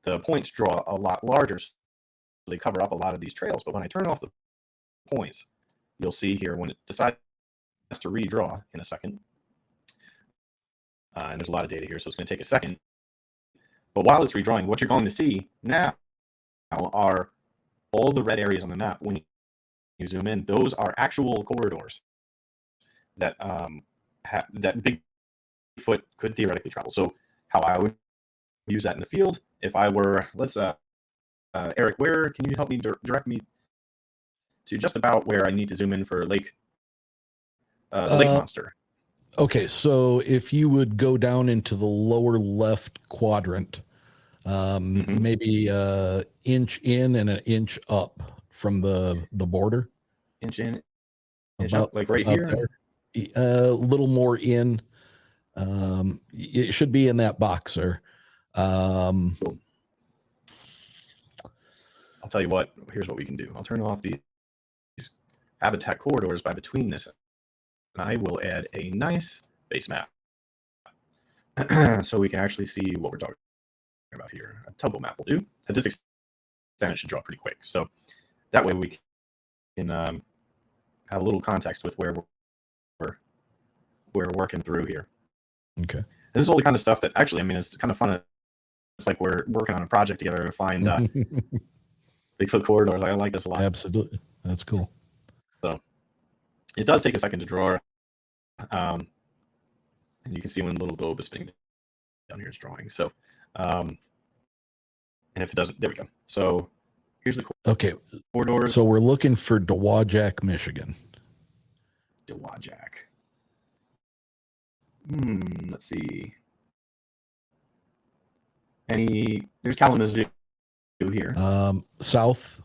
the points draw a lot larger, so they cover up a lot of these trails. But when I turn off the points, you'll see here when it decides to redraw in a second, And there's a lot of data here, so it's going to take a second. But while it's redrawing, what you're going to see now are all the red areas on the map. When you zoom in, those are actual corridors that that Bigfoot could theoretically travel. So how I would use that in the field, if I were, let's Eric, where can you help me direct me to just about where I need to zoom in for lake lake monster? Okay, so if you would go down into the lower left quadrant, maybe inch in and an inch up from the border. Inch in, inch up, like right here. There. A little more in. It should be in that box, sir. I'll tell you what. Here's what we can do. I'll turn off these habitat corridors by between this. And I will add a nice base map so we can actually see what we're talking about here. A topo map will do. At this extent, it should draw pretty quick. So that way we can have a little context with where we're working through here. Okay. This is all the kind of stuff that actually, I mean, it's kind of fun. It's like we're working on a project together to find Bigfoot corridors. I like this a lot. Absolutely. That's cool. So it does take a second to draw. And you can see when the little globe is spinning down here, it's drawing. So, and if it doesn't, there we go. So here's the corridors. So we're looking for Dowagiac, Michigan. Dowagiac. Let's see. There's Kalamazoo here. South.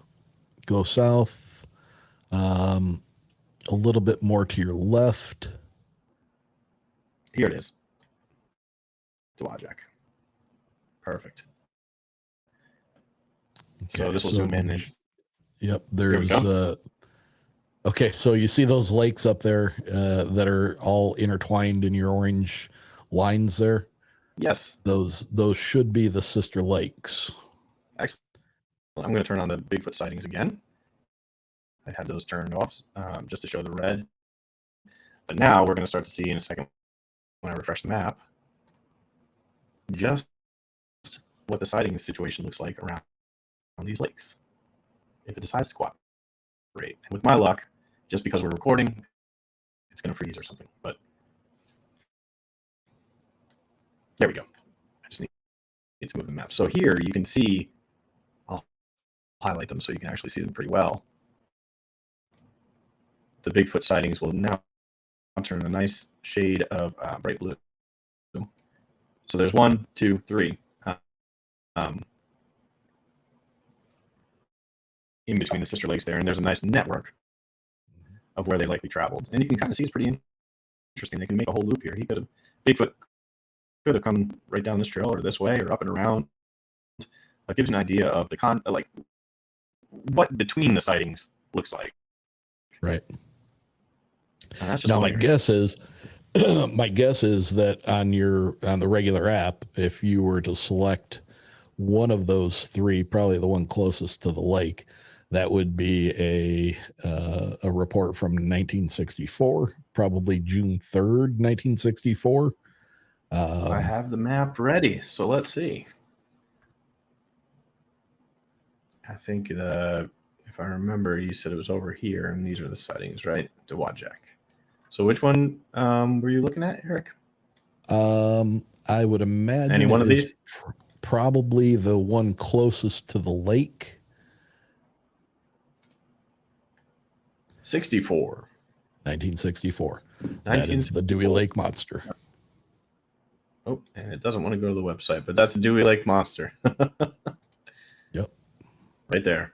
Go south. A little bit more to your left. Here it is. Dowagiac. Perfect. Okay, so this will zoom in. Yep. There's okay, so you see those lakes up there that are all intertwined in your orange lines there? Yes. Those should be the sister lakes. Excellent. I'm going to turn on the Bigfoot sightings again. I had those turned off just to show the red. But now we're going to start to see in a second when I refresh the map just what the sighting situation looks like around these lakes if it decides to cooperate. And with my luck, just because we're recording, it's going to freeze or something. But there we go. I just need to move the map. So here you can see, I'll highlight them so you can actually see them pretty well. The Bigfoot sightings will now turn a nice shade of bright blue. So there's 1, 2, 3 in between the sister lakes there, and there's a nice network of where they likely traveled. And you can kind of see it's pretty interesting. They can make a whole loop here. Bigfoot could have come right down this trail or this way or up and around. That gives you an idea of like what between the sightings looks like. Right. And that's just now my guess is that on the regular app, if you were to select one of those three, probably the one closest to the lake, that would be a report from 1964, probably June 3rd, 1964. I have the map ready, so let's see. I think if I remember, you said it was over here, and these are the sightings, right? Dowagiac. So which one were you looking at, Eric? I would imagine any one of these. Probably the one closest to the lake. 64. 1964. That is the Dewey Lake Monster. Oh, and it doesn't want to go to the website, but that's the Dewey Lake Monster. Yep. Right there.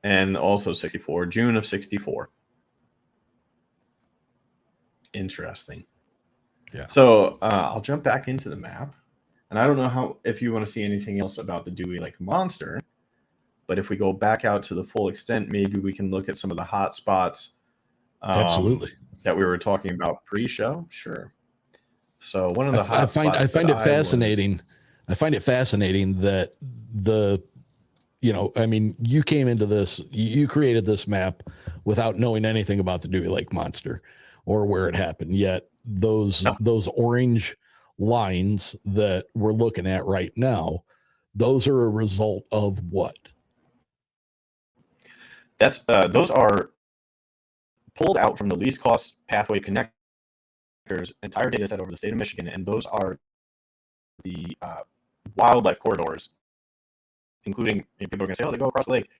And also 64, June of 64. Interesting. Yeah. So I'll jump back into the map. And I don't know if you want to see anything else about the Dewey Lake Monster, but if we go back out to the full extent, maybe we can look at some of the hot spots. Absolutely. That we were talking about pre-show. Sure. So one of the hot spots. I find it fascinating. I find it fascinating that you came into this, you created this map without knowing anything about the Dewey Lake Monster or where it happened. Yet those orange lines that we're looking at right now, those are a result of what? Those are pulled out from the least cost pathway connectors entire data set over the state of Michigan, and those are the wildlife corridors, including, people are going to say, oh, they go across the lake,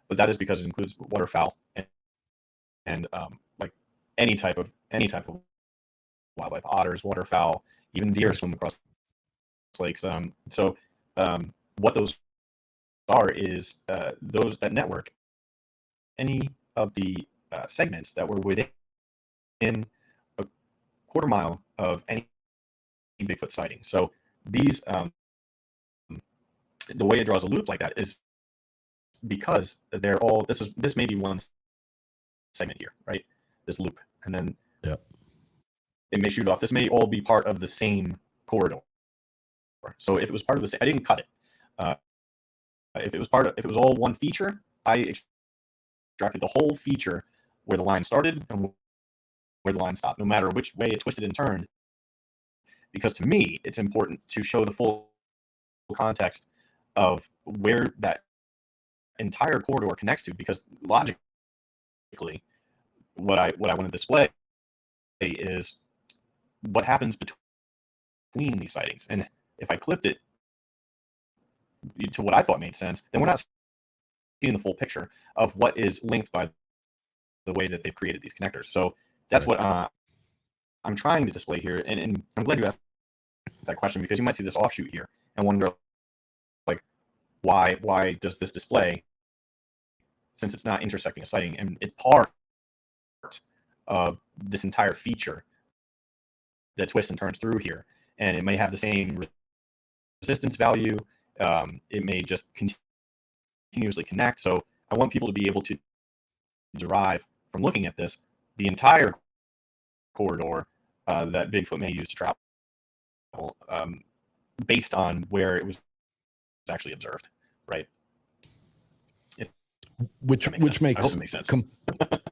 but that is because it includes waterfowl and like any type of wildlife, otters, waterfowl, even deer swim across lakes. What those are is that network, any of the segments that were within a quarter mile of any Bigfoot sighting. So these, the way it draws a loop like that is because they're all, this may be one segment here, right? This loop, and then it may shoot off. This may all be part of the same corridor. So if it was part of the, I didn't cut it. If it was all one feature, I extracted the whole feature where the line started and where the line stopped, no matter which way it twisted and turned. Because to me, it's important to show the full context of where that entire corridor connects to, because logically, what I want to display is what happens between these sightings. And if I clipped it to what I thought made sense, then we're not seeing the full picture of what is linked by the way that they've created these connectors. So that's what I'm trying to display here. And I'm glad you asked that question, because you might see this offshoot here and wonder, like, why does this display, since it's not intersecting a sighting, and it's part of this entire feature that twists and turns through here, and it may have the same resistance value. It may just continuously connect. So I want people to be able to derive from looking at this the entire corridor that Bigfoot may use to travel, based on where it was actually observed, right? Which makes sense.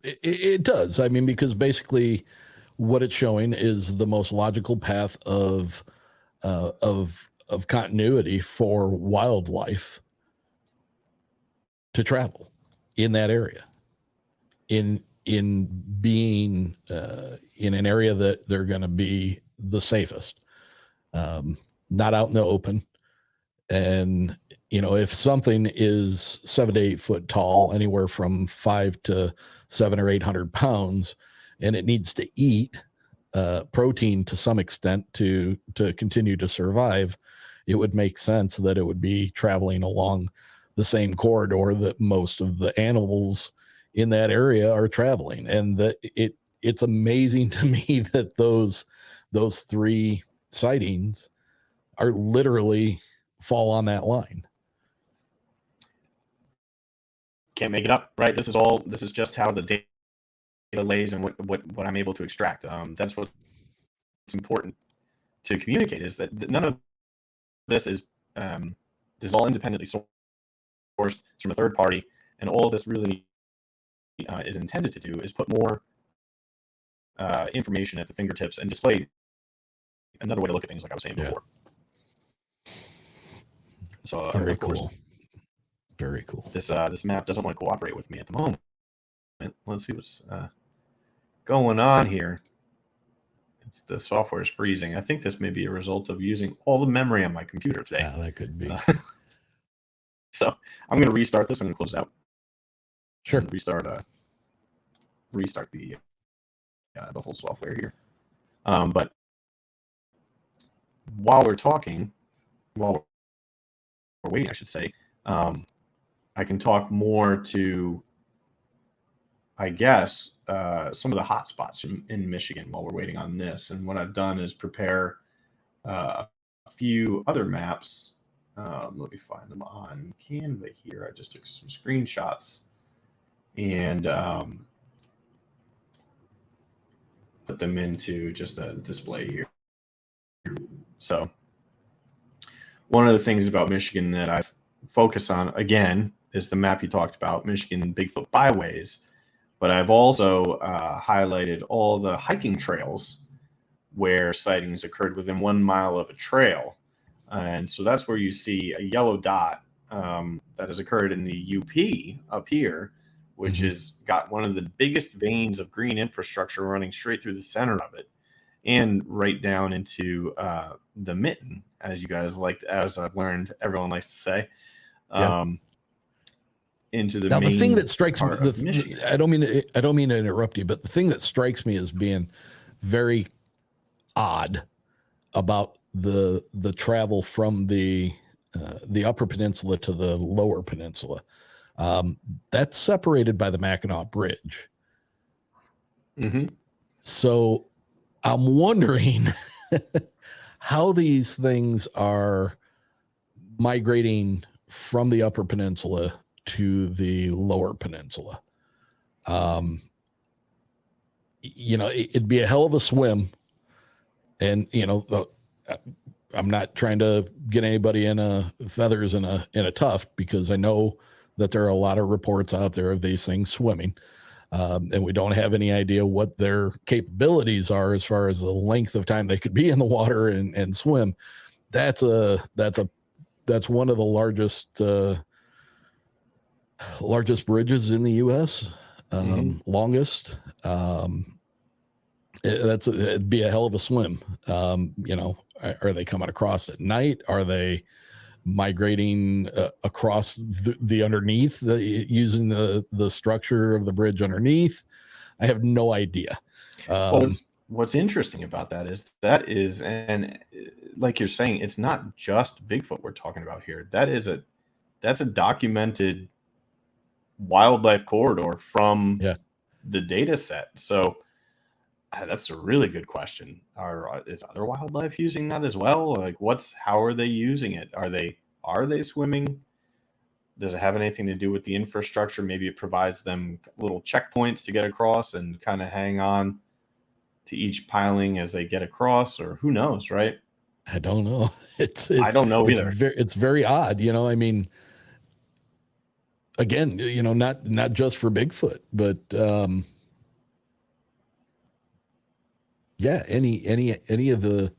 It does. I mean, because basically what it's showing is the most logical path of continuity for wildlife to travel in that area, in being in an area that they're going to be the safest, not out in the open. And, you know, if something is 7 to 8 foot tall, anywhere from 5 to 700 or 800 pounds, and it needs to eat protein to some extent to continue to survive, it would make sense that it would be traveling along the same corridor that most of the animals in that area are traveling. And that it's amazing to me that those three sightings are literally fall on that line. Can't make it up, right? This is just how the data lays and what I'm able to extract. That's what's important to communicate, is that none of this is all independently sourced from a third party, and all this really is intended to do is put more information at the fingertips and display another way to look at things, like I was saying before. So very cool. Very cool. This map doesn't want to cooperate with me at the moment. Let's see what's going on here. The software is freezing. I think this may be a result of using all the memory on my computer today. Yeah, that could be. So I'm going to restart this. I'm going to close it out. Sure. Restart the whole software here. But while we're waiting, I should say, I can talk more to, I guess, some of the hot spots in Michigan while we're waiting on this. And what I've done is prepare a few other maps. Let me find them on Canva here. I just took some screenshots and put them into just a display here. So one of the things about Michigan that I've focused on, again, is the map you talked about, Michigan Bigfoot Byways. But I've also highlighted all the hiking trails where sightings occurred within 1 mile of a trail. And so that's where you see a yellow dot that has occurred in the UP up here, which has got one of the biggest veins of green infrastructure running straight through the center of it and right down into the mitten, as you guys like, as I've learned, everyone likes to say, into the now main the thing that strikes me, part of Michigan. I don't mean to interrupt you, but the thing that strikes me as being very odd about the travel from the upper peninsula to the lower peninsula, that's separated by the Mackinac Bridge. So I'm wondering how these things are migrating from the upper peninsula to the lower peninsula. It'd be a hell of a swim. And, I'm not trying to get anybody in feathers in a tuft, because I know that there are a lot of reports out there of these things swimming. And we don't have any idea what their capabilities are as far as the length of time they could be in the water and swim. That's one of the largest bridges in the U.S. Longest. It'd be a hell of a swim. Are they coming across at night? Are they migrating across the underneath, using the structure of the bridge underneath? I have no idea. What's interesting about that is, and like you're saying, it's not just Bigfoot we're talking about here. That's a documented wildlife corridor from the data set. So that's a really good question. Is other wildlife using that as well? Like, how are they using it? Are they swimming? Does it have anything to do with the infrastructure? Maybe it provides them little checkpoints to get across and kind of hang on to each piling as they get across, or who knows, right? I don't know. I don't know either. It's very odd. I mean, again, not just for Bigfoot, but any of the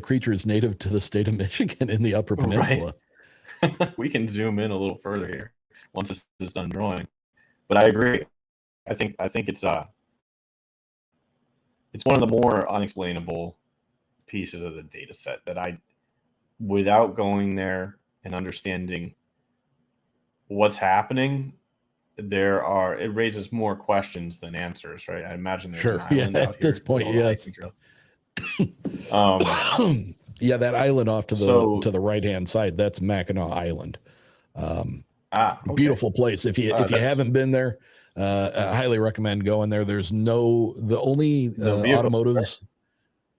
creatures native to the state of Michigan in the Upper Peninsula. Right. We can zoom in a little further here once this is done drawing. But I agree. I think it's one of the more unexplainable pieces of the data set that without going there and understanding what's happening, it raises more questions than answers, right? I imagine there's an island out at this point, yes. That island off to the right hand side, that's Mackinac Island. Okay. Beautiful place. If you haven't been there, I highly recommend going there. There's the only automotives.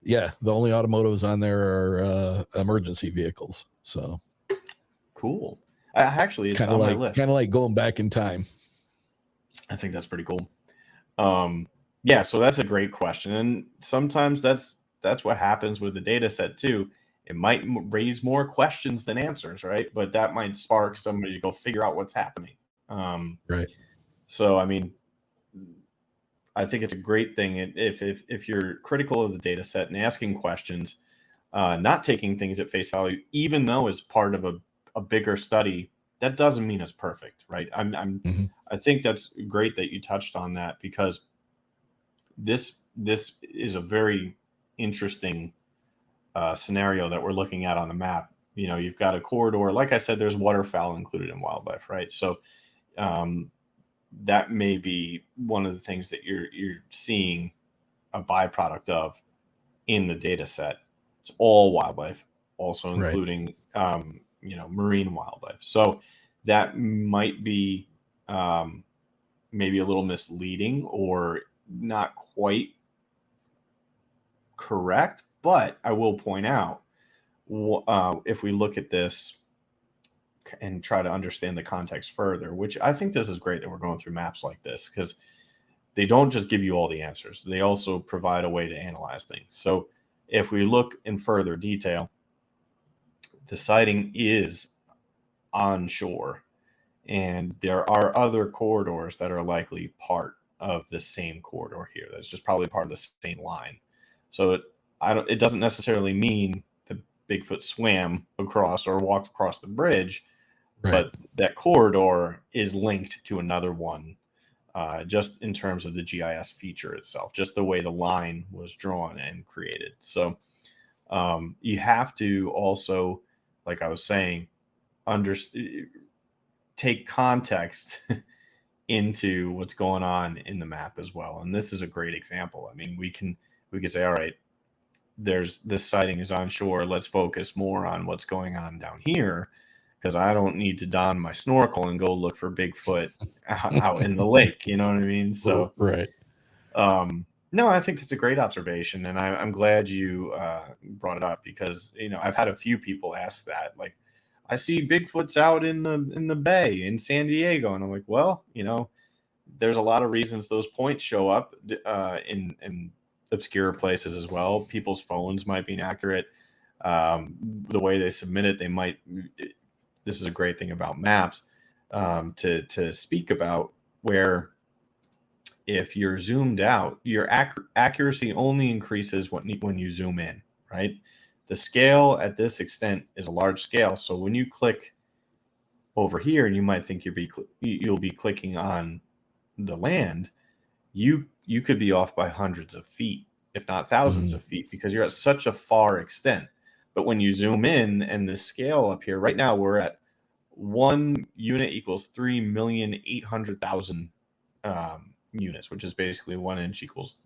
Yeah, the only automotives on there are emergency vehicles. So cool. Actually, it's on my list. Kind of like going back in time. I think that's pretty cool. So that's a great question, and sometimes that's what happens with the data set too. It might raise more questions than answers, right? But that might spark somebody to go figure out what's happening. Right. So, I mean, I think it's a great thing if you're critical of the data set and asking questions, not taking things at face value, even though it's part of a bigger study. That doesn't mean it's perfect, right? I think that's great that you touched on that, because this is a very interesting scenario that we're looking at on the map. You've got a corridor. Like I said, there's waterfowl included in wildlife, right? So that may be one of the things that you're seeing a byproduct of in the data set. It's all wildlife, also including marine wildlife. So that might be maybe a little misleading or not quite correct, but I will point out, if we look at this and try to understand the context further, which I think this is great that we're going through maps like this, because they don't just give you all the answers. They also provide a way to analyze things. So if we look in further detail, the sighting is onshore, and there are other corridors that are likely part of the same corridor here. That's just probably part of the same line. So it doesn't necessarily mean that Bigfoot swam across or walked across the bridge, Right. but that corridor is linked to another one, just in terms of the GIS feature itself, just the way the line was drawn and created. So you have to also, like I was saying, take context into what's going on in the map as well. And this is a great example. I mean, we can say, all right, there's this sighting is on shore. Let's focus more on what's going on down here, because I don't need to don my snorkel and go look for Bigfoot out in the lake. You know what I mean? So, right. No, I think that's a great observation, and I'm glad you brought it up, because I've had a few people ask that, like, I see Bigfoots out in the bay in San Diego, and I'm like, well, there's a lot of reasons those points show up in obscure places as well. People's phones might be inaccurate. The way they submit it, they might. This is a great thing about maps to speak about, where if you're zoomed out, your accuracy only increases when you zoom in, right? The scale at this extent is a large scale. So when you click over here, and you might think you'll be clicking on the land, you could be off by hundreds of feet, if not thousands of feet, because you're at such a far extent. But when you zoom in, and the scale up here, right now we're at 1 unit equals 3,800,000 units, which is basically 1 inch equals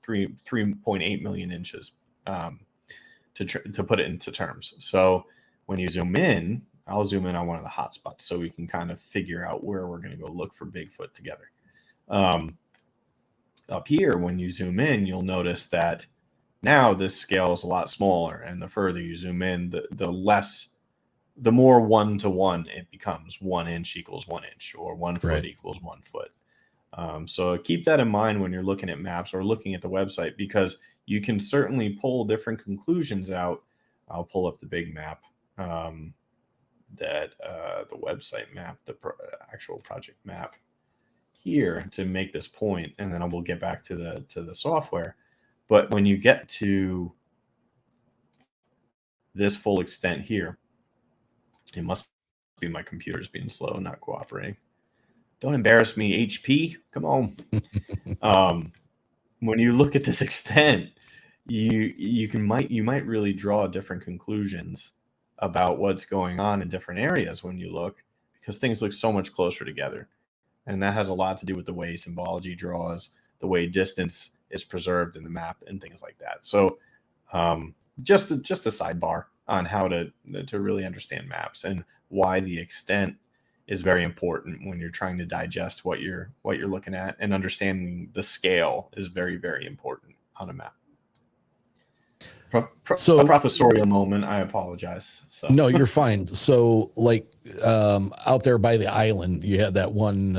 3.8 million inches, to put it into terms. So when you zoom in, I'll zoom in on one of the hotspots so we can kind of figure out where we're going to go look for Bigfoot together. Up here, when you zoom in, you'll notice that now this scale is a lot smaller, and the further you zoom in, the more 1-to-1 it becomes. 1 inch equals 1 inch, or 1 foot equals 1 foot. So keep that in mind when you're looking at maps or looking at the website, because you can certainly pull different conclusions out. I'll pull up the big map, the website map, the actual project map here, to make this point, and then I will get back to the software. But when you get to this full extent here, it must be my computer's being slow, not cooperating. Don't embarrass me, HP. Come on. When you look at this extent, you might really draw different conclusions about what's going on in different areas when you look, because things look so much closer together. And that has a lot to do with the way symbology draws, the way distance is preserved in the map, and things like that. So just a sidebar on how to really understand maps, and why the extent is very important when you're trying to digest what you're looking at, and understanding the scale is very, very important on a map. So a professorial moment, I apologize. So. No, you're fine. So like out there by the island, you had that one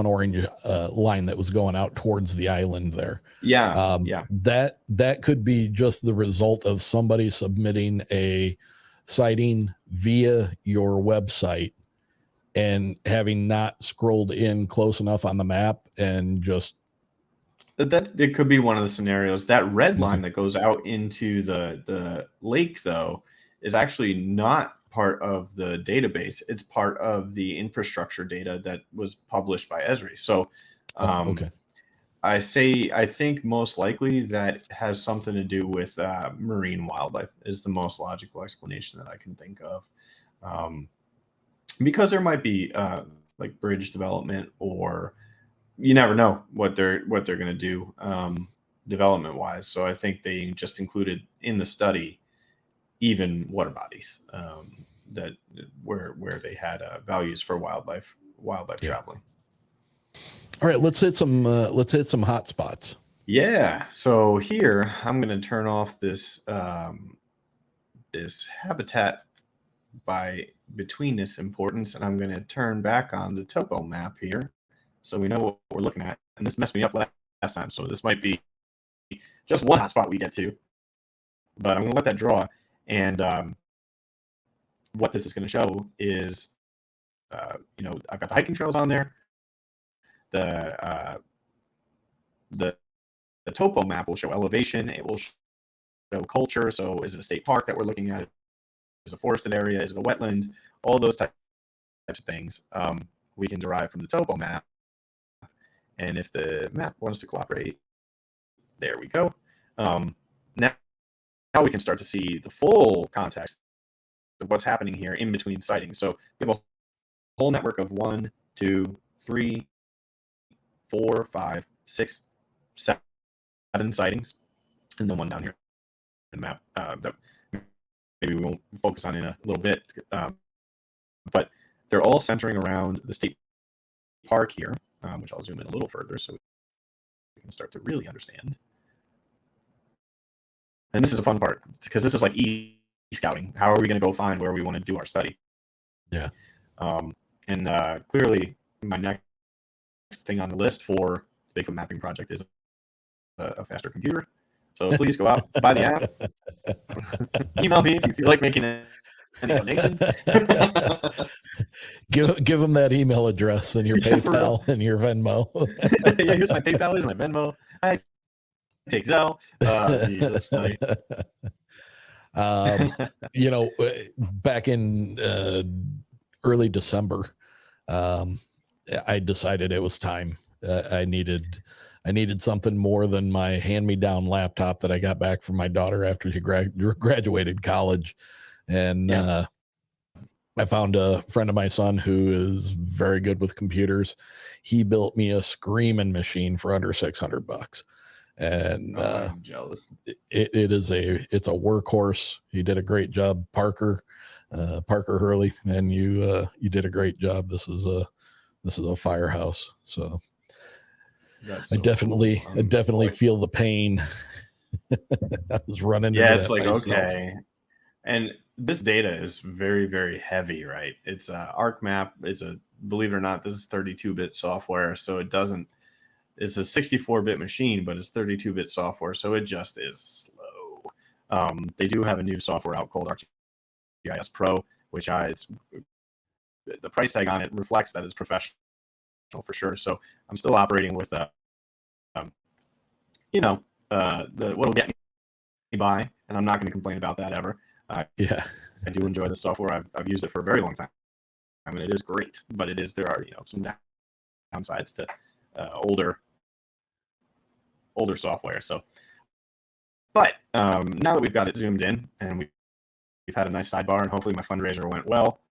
orange line that was going out towards the island there. Yeah. That could be just the result of somebody submitting a sighting via your website and having not scrolled in close enough on the map, and just that it could be one of the scenarios. That red line that goes out into the lake, though, is actually not part of the database. It's part of the infrastructure data that was published by Esri. So okay. I think most likely that has something to do with marine wildlife, is the most logical explanation that I can think of. Because there might be like bridge development, or you never know what they're going to do development wise. So I think they just included in the study even water bodies that where they had values for wildlife traveling. All right, let's hit some hot spots. Yeah. So here I'm going to turn off this this habitat by betweenness importance, and I'm going to turn back on the topo map here, so we know what we're looking at. And this messed me up last time, so this might be just one hotspot we get to, but I'm going to let that draw. And what this is going to show is, I've got the hiking trails on there. The topo map will show elevation. It will culture. So is it a state park that we're looking at? Is it a forested area? Is it a wetland? All those types of things we can derive from the topo map. And if the map wants to cooperate, there we go. Now we can start to see the full context of what's happening here in between sightings. So we have a whole network of 1, 2, 3, 4, 5, 6, 7 sightings, and then one down here in the map that maybe we won't focus on in a little bit. But they're all centering around the state park here, which I'll zoom in a little further so we can start to really understand. And this is a fun part because this is like e-scouting. How are we going to go find where we want to do our study? Yeah. And clearly, my next thing on the list for the Bigfoot Mapping Project is a faster computer. So please go out, buy the app. Email me if you feel like making any donations. give them that email address and your PayPal and your Venmo. Yeah, here's my PayPal, here's my Venmo. I take Zelle. Geez, that's funny. Back in early December, I decided it was time. I needed something more than my hand-me-down laptop that I got back from my daughter after she graduated college. And I found a friend of my son who is very good with computers. He built me a screaming machine for under $600. And I'm jealous. It's a workhorse. He did a great job, Parker Hurley, and you did a great job. This is a firehouse. So I definitely feel the pain. I was running. Yeah, it's like myself. Okay. And this data is very, very heavy, right? It's ArcMap. It's believe it or not, this is 32-bit software. So it's a 64-bit machine, but it's 32-bit software. So it just is slow. They do have a new software out called ArcGIS Pro, which the price tag on it reflects that it's professional for sure. So I'm still operating with what'll get me by, and I'm not going to complain about that ever. I do enjoy the software. I've used it for a very long time. I mean, it is great, but there are some downsides to older software. So, but now that we've got it zoomed in and we've had a nice sidebar, and hopefully my fundraiser went well,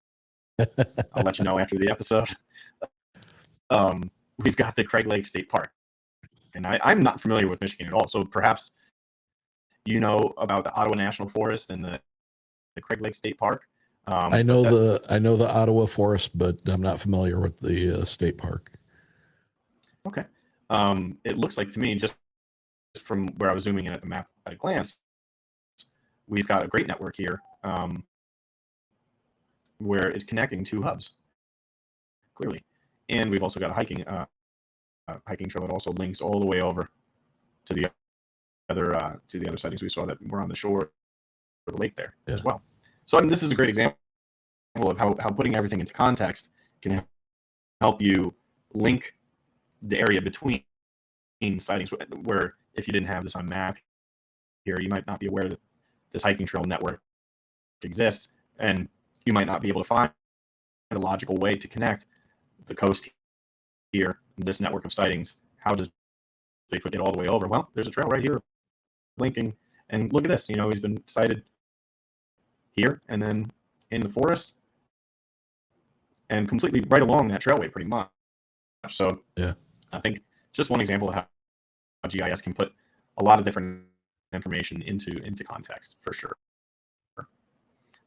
I'll let you know after the episode. We've got the Craig Lake State Park, and I'm not familiar with Michigan at all. So perhaps you know about the Ottawa National Forest and the Craig Lake State Park. I know the Ottawa Forest, but I'm not familiar with the state park. Okay. It looks like to me, just from where I was zooming in at the map at a glance, we've got a great network here where it's connecting two hubs, clearly. And we've also got a hiking trail that also links all the way over to the other sightings we saw that were on the shore of the lake there as well. So this is a great example of how putting everything into context can help you link the area between sightings, where if you didn't have this on map here, you might not be aware that this hiking trail network exists, and you might not be able to find a logical way to connect the coast here, this network of sightings. How does Bigfoot get all the way over? Well, there's a trail right here linking, and look at this. He's been sighted here and then in the forest and completely right along that trailway pretty much. So I think just one example of how GIS can put a lot of different information into context for sure.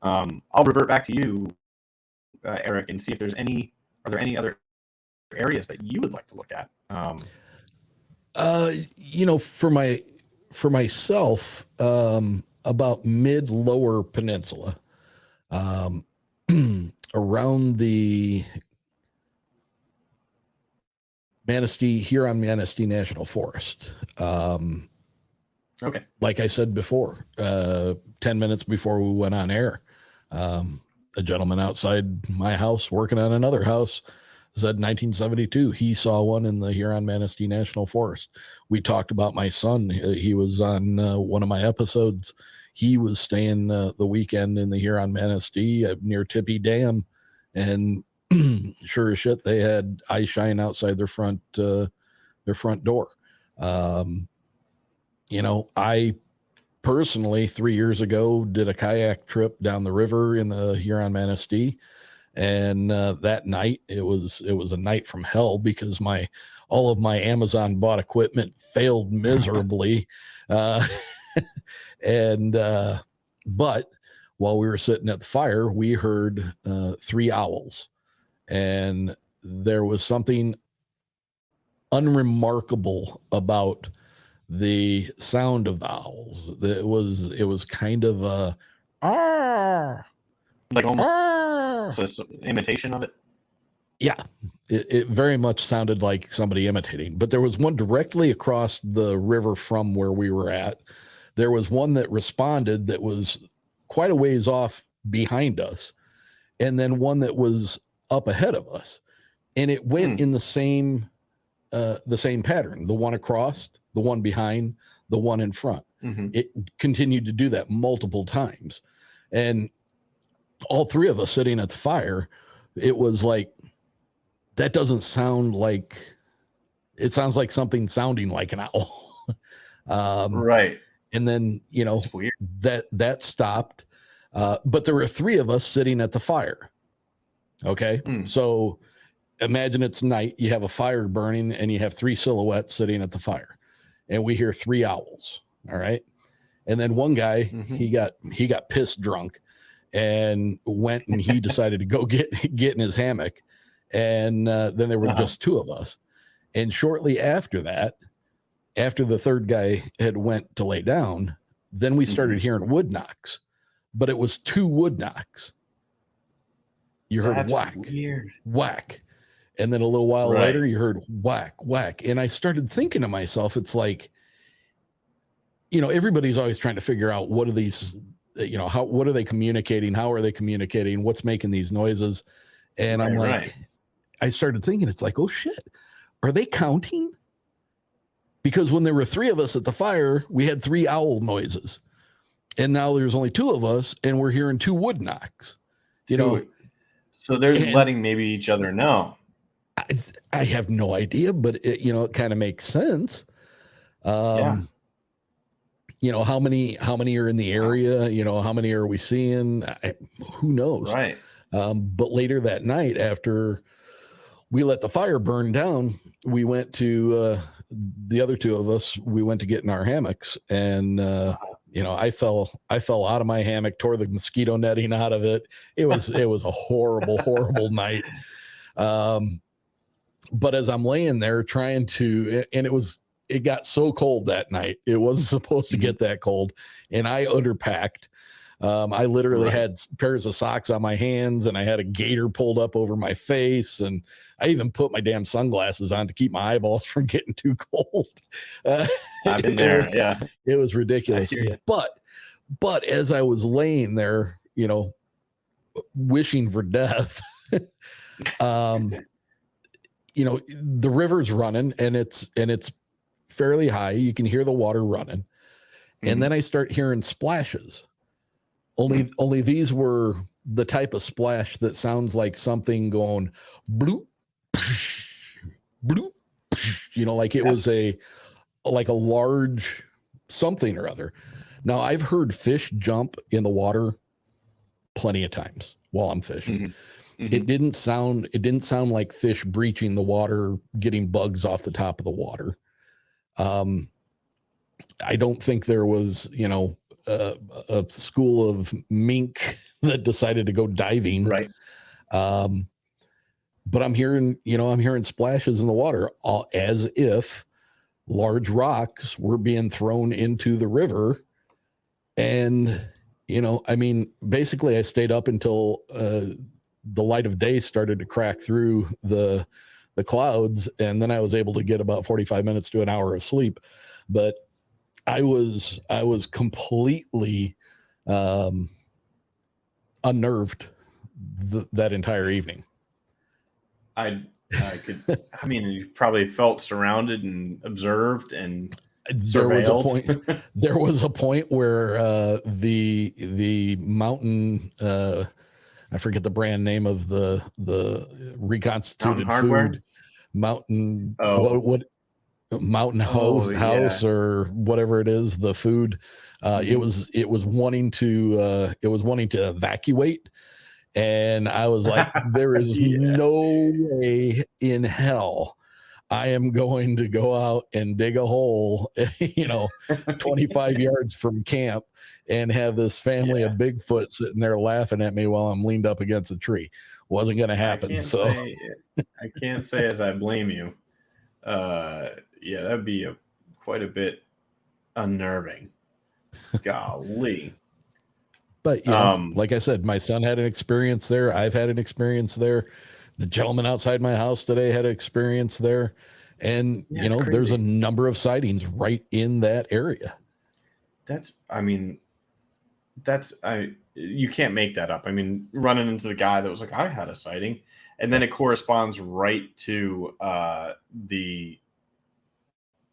I'll revert back to you, Eric, and see if are there any other areas that you would like to look at? For myself, about mid-lower peninsula, around the Manistee National Forest. Okay. Like I said before, 10 minutes before we went on air, a gentleman outside my house working on another house said 1972 he saw one in the Huron-Manistee National Forest. We talked about my son. He was on one of my episodes. He was staying the weekend in the Huron-Manistee near Tippy Dam, and sure as shit, they had eye shine outside their front door. I personally 3 years ago did a kayak trip down the river in the Huron-Manistee, and that night it was a night from hell because all of my Amazon bought equipment failed miserably. But while we were sitting at the fire, we heard 3 owls, and there was something unremarkable about the sound of the owls. It was kind of a like almost an imitation of it. Yeah, it very much sounded like somebody imitating, but there was one directly across the river from where we were at. There was one that responded that was quite a ways off behind us, and then one that was up ahead of us, and it went in the same pattern. The one across, the one behind, the one in front. It continued to do that multiple times, and all 3 of us sitting at the fire, it was like, that doesn't sound like, it sounds like something sounding like an owl. Right. And then, it's weird. that stopped. But there were 3 of us sitting at the fire. Okay. So imagine it's night, you have a fire burning, and you have 3 silhouettes sitting at the fire, and we hear 3 owls. All right. And then one guy, he got pissed drunk and went, and he decided to go get in his hammock. And then there were just 2 of us. And shortly after that, after the 3rd guy had went to lay down, then we started hearing wood knocks, but it was 2 wood knocks. You heard whack, whack. And then a little while later, you heard whack, whack. And I started thinking to myself, it's like, everybody's always trying to figure out what are these, what are they communicating? How are they communicating? What's making these noises? And I'm like, I started thinking, it's like, oh shit, are they counting? Because when there were 3 of us at the fire, we had 3 owl noises, and now there's only 2 of us, and we're hearing 2 wood knocks. So they're letting maybe each other know. I have no idea, but it kind of makes sense. How many are in the area? How many are we seeing? Who knows? Right. But later that night, after we let the fire burn down, we went to the other 2 of us. We went to get in our hammocks, and I fell out of my hammock, tore the mosquito netting out of it. It was a horrible, horrible night. But as I'm laying there trying to, and it got so cold that night, it wasn't supposed to get that cold, and I underpacked. I literally had pairs of socks on my hands, and I had a gaiter pulled up over my face, and I even put my damn sunglasses on to keep my eyeballs from getting too cold. I've been there. It was ridiculous. But as I was laying there, wishing for death, the river's running, and it's fairly high. You can hear the water running. And then I start hearing splashes. Only these were the type of splash that sounds like something going bloop, psh, bloop, psh, like it was a large something or other. Now, I've heard fish jump in the water plenty of times while I'm fishing. It didn't sound like fish breaching the water, getting bugs off the top of the water. I don't think there was, a school of mink that decided to go diving. Right. But I'm hearing splashes in the water, as if large rocks were being thrown into the river. And, basically I stayed up until, the light of day started to crack through the clouds. And then I was able to get about 45 minutes to an hour of sleep. But I was completely unnerved that entire evening. I I mean, you probably felt surrounded and observed and There was a point. surveilled. There was a point where the mountain. I forget the brand name of the Mountain reconstituted hardware. food. Mountain. Oh, What mountain oh, house yeah. or whatever it is, the food. It was wanting to evacuate, and I was like, there is Yeah. no way in hell I am going to go out and dig a hole 25 yards from camp and have this family of Bigfoot sitting there laughing at me while I'm leaned up against a tree. Wasn't going to happen. I can't say as I blame you. Yeah, that'd be quite a bit unnerving. Golly. But like I said, my son had an experience there. I've had an experience there. The gentleman outside my house today had an experience there. And there's a number of sightings right in that area. You can't make that up. I mean, running into the guy that was like, I had a sighting, and then it corresponds right to the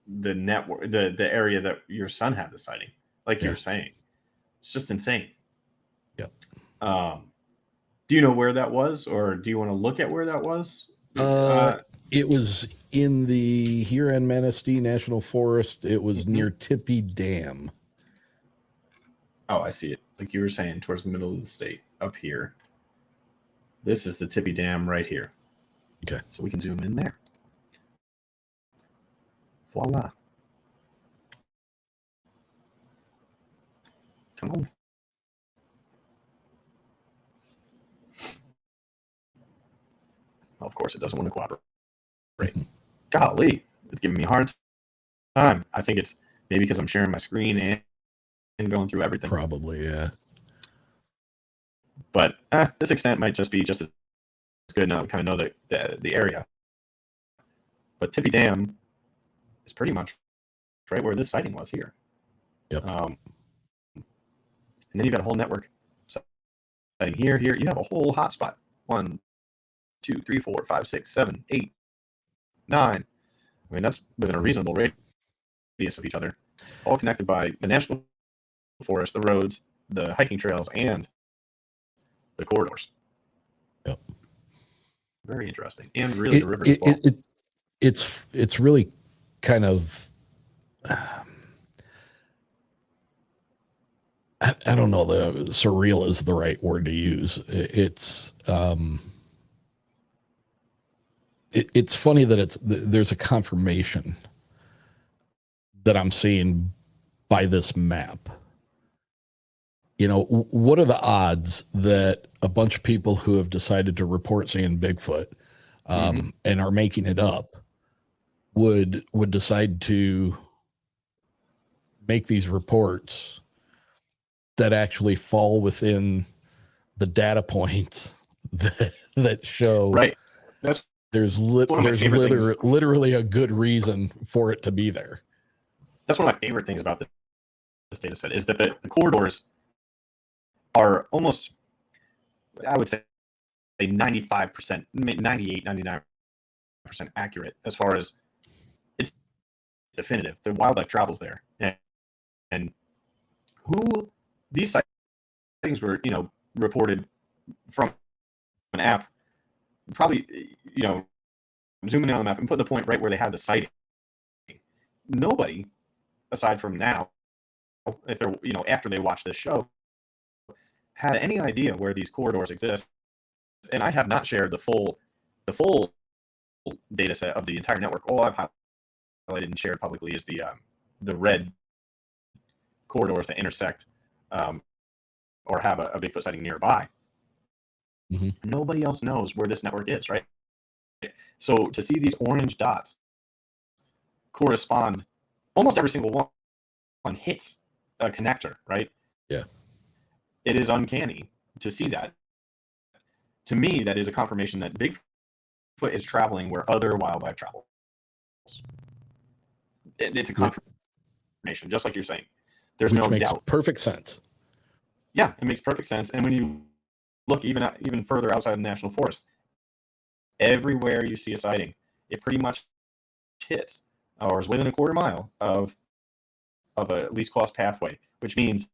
network, the area that your son had the sighting, like you were saying. It's just insane. Yep. Do you know where that was, or do you want to look at where that was? It was in the Huron-Manistee National Forest. It was near Tippy Dam. Oh, I see it. Like you were saying, towards the middle of the state, up here. This is the Tippy Dam right here. Okay. So we can zoom in there. Voila. Come on. Well, of course, it doesn't want to cooperate. Golly, it's giving me a hard time. I think it's maybe because I'm sharing my screen and going through everything. Probably, yeah. But this extent might just be just as good now. Kind of know the area. But Tippy Dam is pretty much right where this sighting was here. Yep. And then you got a whole network. So here, you have a whole hotspot. 1, 2, 3, 4, 5, 6, 7, 8, 9. I mean, that's within a reasonable radius of each other, all connected by the national forest, the roads, the hiking trails, and the corridors. Yep. Very interesting, and really the river as well. It's really kind of I don't know, the surreal is the right word to use. It's funny that there's a confirmation that I'm seeing by this map. What are the odds that a bunch of people who have decided to report seeing Bigfoot and are making it up would decide to make these reports that actually fall within the data points that show right? There's literally a good reason for it to be there. That's one of my favorite things about this data set is that the corridors are almost, I would say 95%, 98, 99% accurate as far as it's definitive. The wildlife travels there. And who these sightings were, reported from an app, probably, zooming in on the map and put the point right where they had the sighting. Nobody, aside from now, if they're, after they watch this show, had any idea where these corridors exist. And I have not shared the full data set of the entire network. All I've highlighted and shared publicly is the red corridors that intersect or have a Bigfoot sighting nearby. Mm-hmm. Nobody else knows where this network is, right? So to see these orange dots correspond, almost every single one hits a connector, right? Yeah. It is uncanny to see that. To me, that is a confirmation that Bigfoot is traveling where other wildlife travels. It's a confirmation, just like you're saying. There's no doubt. Which makes perfect sense. Yeah, it makes perfect sense. And when you look even further outside the national forest, everywhere you see a sighting, it pretty much hits or is within a quarter mile of a least cost pathway, which means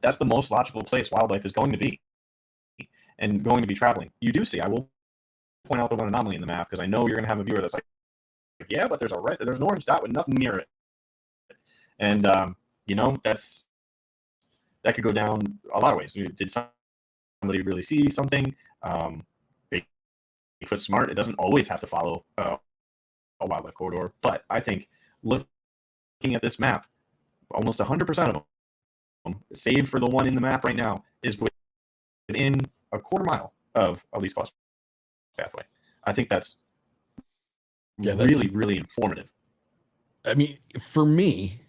that's the most logical place wildlife is going to be and going to be traveling. You do see, I will point out the one anomaly in the map because I know you're going to have a viewer that's like, yeah, but there's an orange dot with nothing near it. And, that could go down a lot of ways. Did somebody really see something? Bigfoot's smart. It doesn't always have to follow a wildlife corridor. But I think looking at this map, almost 100% of them, save for the one in the map right now, is within a quarter mile of a least cost pathway. I think that's really, really informative. I mean, for me,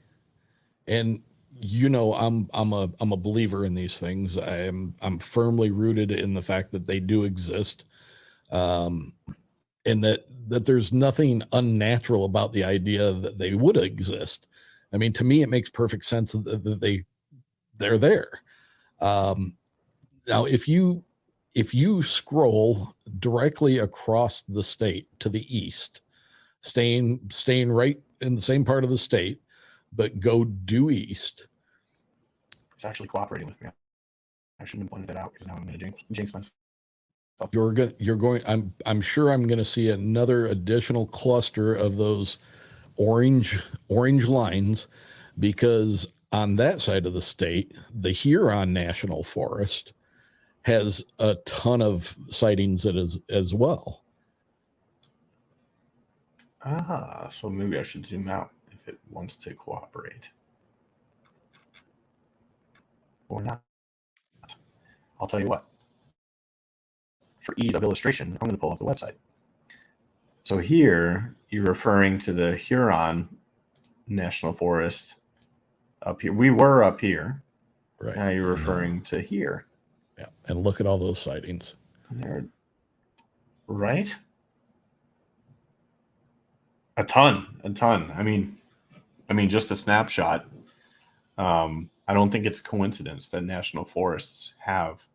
and I'm a believer in these things. I'm firmly rooted in the fact that they do exist, and that there's nothing unnatural about the idea that they would exist. I mean, to me, it makes perfect sense that they're there. Now, if you scroll directly across the state to the east, staying right in the same part of the state, but go due east. It's actually cooperating with me. I shouldn't have pointed that out because now I'm going to jinx myself. I'm sure I'm going to see another additional cluster of those orange lines, because on that side of the state, the Huron National Forest has a ton of sightings as well. So maybe I should zoom out if it wants to cooperate. Or not. I'll tell you what. For ease of illustration, I'm going to pull up the website. So here, you're referring to the Huron National Forest up here. We were up here. Right. Now you're referring to here. Yeah. And look at all those sightings. There. Right? A ton. I mean, just a snapshot. I don't think it's a coincidence that national forests have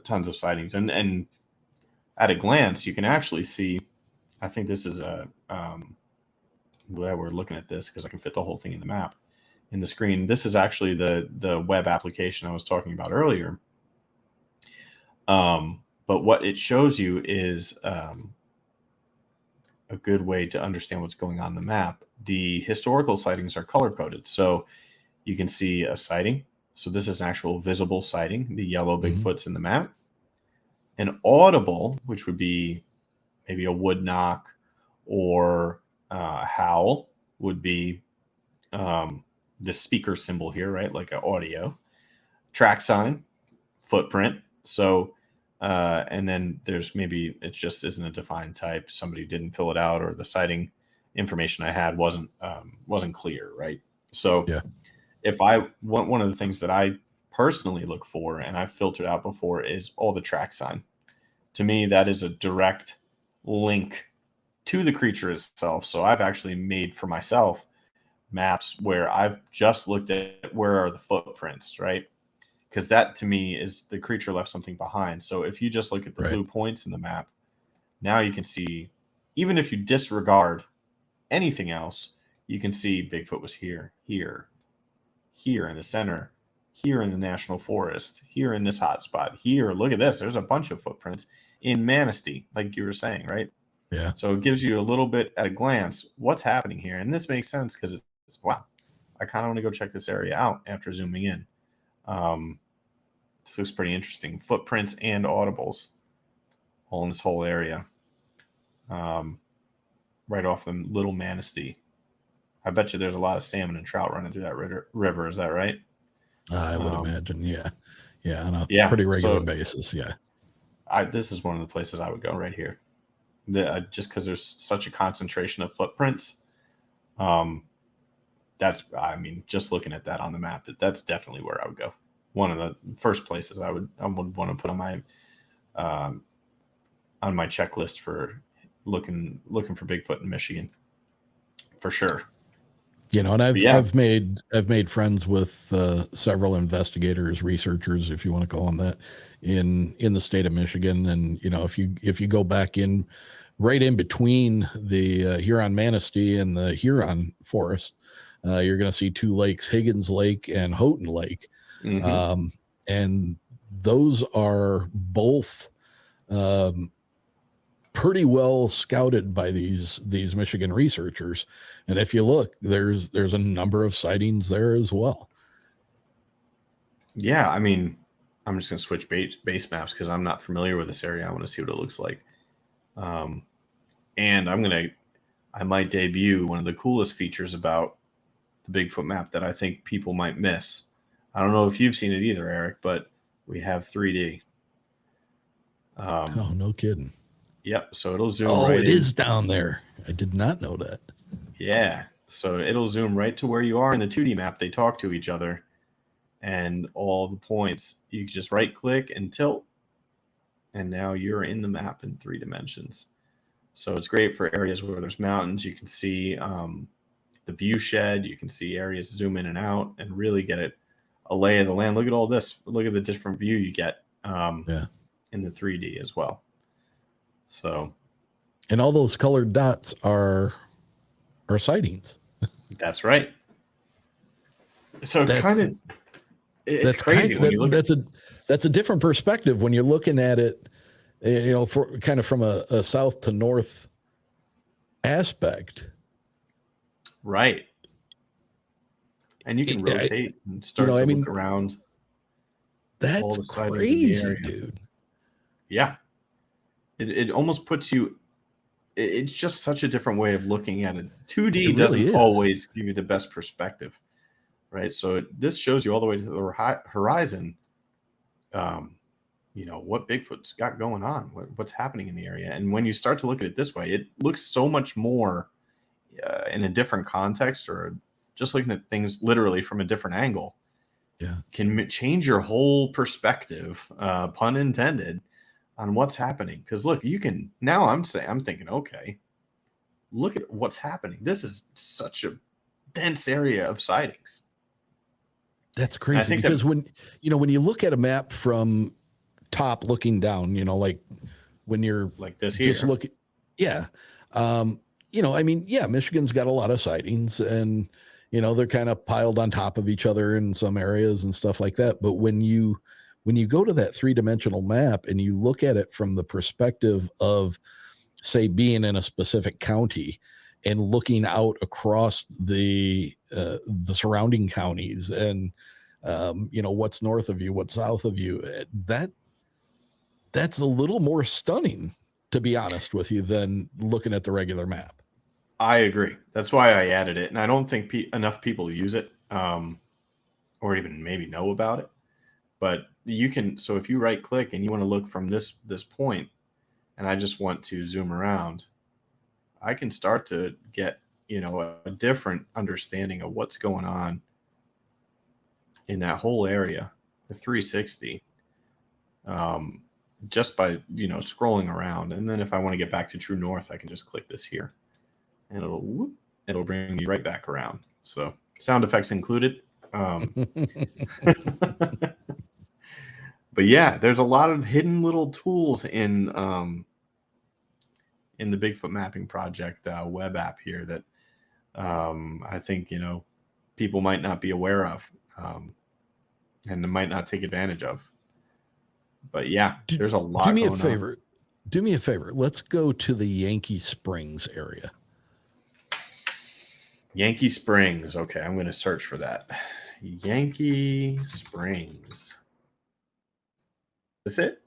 tons of sightings, and at a glance, you can actually see. I think this is I'm glad we're looking at this because I can fit the whole thing in the map, in the screen. This is actually the web application I was talking about earlier. But what it shows you is a good way to understand what's going on in the map. The historical sightings are color coded, so you can see a sighting. So this is an actual visible sighting, the yellow Bigfoot's in the map. An audible, which would be maybe a wood knock or a howl, would be the speaker symbol here, right? Like an audio. Track sign, footprint. So, and then there's maybe it just isn't a defined type. Somebody didn't fill it out, or the sighting information I had wasn't clear, right? So yeah. If I want, one of the things that I personally look for, and I've filtered out before, is all the track sign. To me, that is a direct link to the creature itself. So I've actually made for myself maps where I've just looked at where are the footprints, right? Because that to me is the creature left something behind. So if you just look at the blue points in the map, now you can see, even if you disregard anything else, you can see Bigfoot was here, here in the center, here in the national forest, here in this hot spot, here. Look at this. There's a bunch of footprints in Manistee, like you were saying, right? Yeah. So it gives you a little bit at a glance what's happening here. And this makes sense because it's, wow, I kind of want to go check this area out after zooming in. This looks pretty interesting. Footprints and audibles all in this whole area. Right off the Little Manistee. I bet you there's a lot of salmon and trout running through that river. Is that right? I would imagine. Yeah. Yeah. On a pretty regular basis. Yeah. This is one of the places I would go right here. Just because there's such a concentration of footprints. Just looking at that on the map, that's definitely where I would go. One of the first places I would want to put on my checklist for looking for Bigfoot in Michigan, for sure. You know, and Yeah. I've made friends with several investigators, researchers, if you want to call them that, in the state of Michigan. And you know, if you go back in right in between the Huron Manistee and the Huron Forest, you're going to see two lakes, Higgins Lake and Houghton Lake, and those are both pretty well scouted by these Michigan researchers. And if you look, there's a number of sightings there as well. Yeah, I mean, I'm just gonna switch base maps because I'm not familiar with this area. I want to see what it looks like. And I might debut one of the coolest features about the Bigfoot map that I think people might miss. I don't know if you've seen it either, Eric, but we have 3D. Oh, no kidding. Yep. So it'll zoom. Oh, right it in. is down there. I did not know that. Yeah. So it'll zoom right to where you are in the 2D map. They talk to each other, and all the points, you just right click and tilt, and now you're in the map in 3 dimensions. So it's great for areas where there's mountains. You can see the view shed. You can see areas zoom in and out and really get a lay of the land. Look at all this. Look at the different view you get in the 3D as well. So, and all those colored dots are sightings. That's right. So it's crazy when you look. That's a different perspective when you're looking at it, you know, for kind of from a south to north aspect. Right. And you can rotate and start to look around. That's crazy, dude. Yeah. It almost puts you, it's just such a different way of looking at it. 2D doesn't always give you the best perspective, right? So this shows you all the way to the horizon, you know, what Bigfoot's got going on, what's happening in the area. And when you start to look at it this way, it looks so much more in a different context, or just looking at things literally from a different angle. Yeah. Can change your whole perspective, pun intended, on what's happening. Because look, you can now. I'm thinking, okay, look at what's happening. This is such a dense area of sightings. That's crazy because when you look at a map from top looking down, you know, like when you're like this here, just look, yeah, you know, I mean, yeah, Michigan's got a lot of sightings, and you know they're kind of piled on top of each other in some areas and stuff like that. But when you go to that 3-dimensional map and you look at it from the perspective of, say, being in a specific county and looking out across the surrounding counties and you know, what's north of you, what's south of you, that's a little more stunning, to be honest with you, than looking at the regular map. I agree. That's why I added it, and I don't think enough people use it, or even maybe know about it. But you can. So if you right click and you want to look from this point, and I just want to zoom around, I can start to get, you know, a different understanding of what's going on in that whole area, the 360, just by, you know, scrolling around. And then if I want to get back to true north, I can just click this here, and it'll bring me right back around. So sound effects included. But yeah, there's a lot of hidden little tools in the Bigfoot Mapping Project web app here that I think, you know, people might not be aware of, and they might not take advantage of. But yeah, there's a lot. Do me a favor. Let's go to the Yankee Springs area. Yankee Springs. Okay, I'm going to search for that. Yankee Springs. That's it?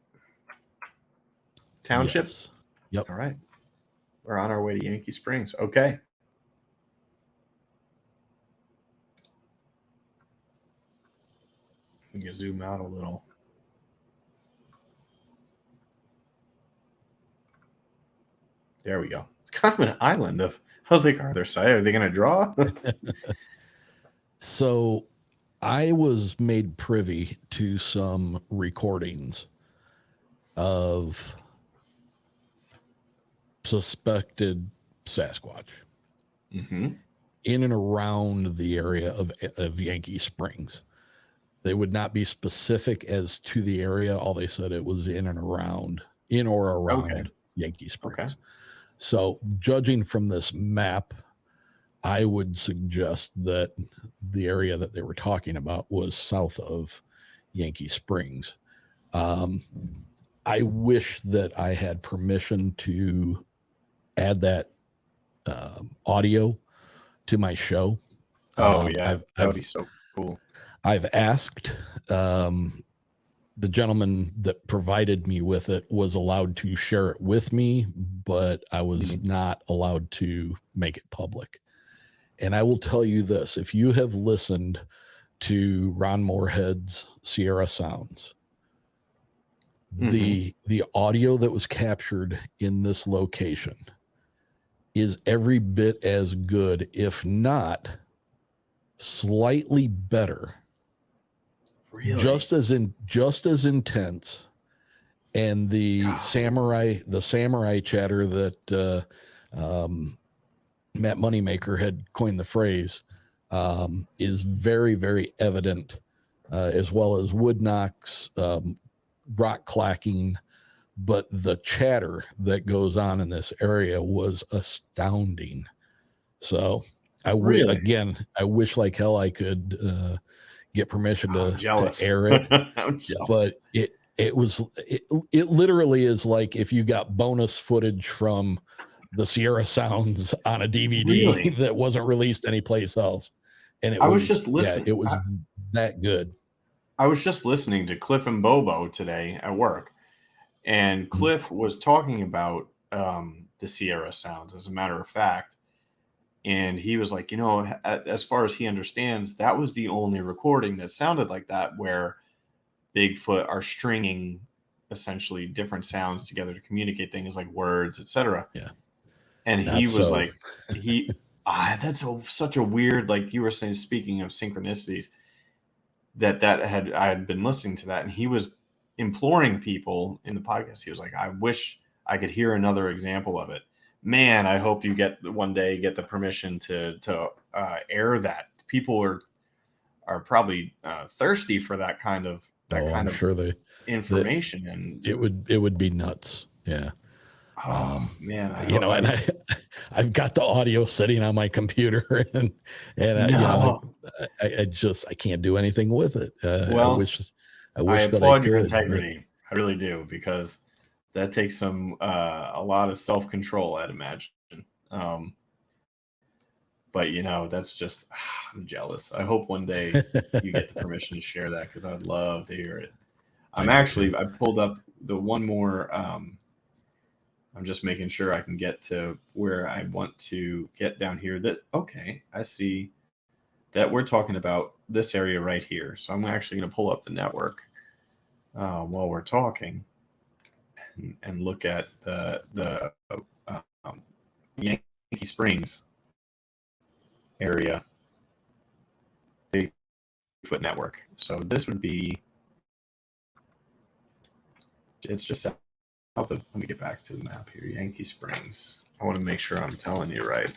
Township? Yes. Yep. All right. We're on our way to Yankee Springs. Okay. You can zoom out a little. There we go. It's kind of an island of, I was like, are they going to draw? So I was made privy to some recordings of suspected Sasquatch. Mm-hmm. in and around the area of Yankee Springs. They would not be specific as to the area. All they said it was in or around Yankee Springs. Okay. So judging from this map, I would suggest that the area that they were talking about was south of Yankee Springs. I wish that I had permission to add that audio to my show. That would be so cool. I've asked. The gentleman that provided me with it was allowed to share it with me, but I was not allowed to make it public. And I will tell you this, if you have listened to Ron Moorhead's Sierra Sounds, the audio that was captured in this location is every bit as good, if not slightly better. Really? Just as intense, and the samurai chatter that Matt Moneymaker had coined the phrase is very, very evident, as well as wood knocks, rock clacking, but the chatter that goes on in this area was astounding. So I wish like hell I could get permission to air it. I'm jealous. But it literally is like if you got bonus footage from the Sierra Sounds on a DVD that wasn't released anyplace else. And I was just listening. It was that good. I was just listening to Cliff and Bobo today at work, and Cliff was talking about the Sierra Sounds, as a matter of fact. And he was like, as far as he understands, that was the only recording that sounded like that, where Bigfoot are stringing essentially different sounds together to communicate things like words, etc. Yeah. And he was like, that's such a weird, like you were saying, speaking of synchronicities, I had been listening to that, and he was imploring people in the podcast. He was like, I wish I could hear another example of it. Man, I hope you get the permission to air that. People are probably thirsty for that kind of information, and it would be nuts. Yeah. Man, I've got the audio sitting on my computer, and I can't do anything with it. I wish I that applaud I could, your integrity. I really do, because that takes a lot of self-control, I'd imagine. But that's just, I'm jealous. I hope one day you get the permission to share that, because I'd love to hear it. I pulled up the one more. I'm just making sure I can get to where I want to get down here. I see that we're talking about this area right here. So I'm actually going to pull up the network while we're talking, and look at the Yankee Springs area Bigfoot network. So this would be, it's just south of, let me get back to the map here. Yankee Springs. I want to make sure I'm telling you right.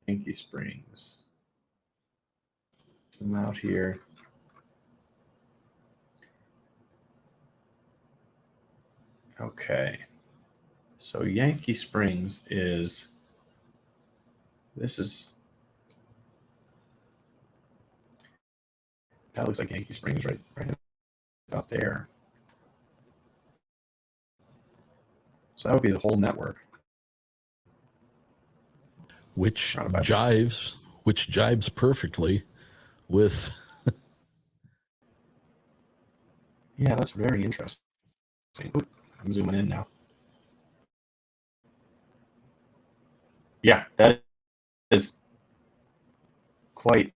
Yankee Springs. Come out here. Okay. So Yankee Springs is, that looks like Yankee Springs right about there. So that would be the whole network. Which jives perfectly with. Yeah, that's very interesting. Oop, I'm zooming in now. Yeah, that is quite.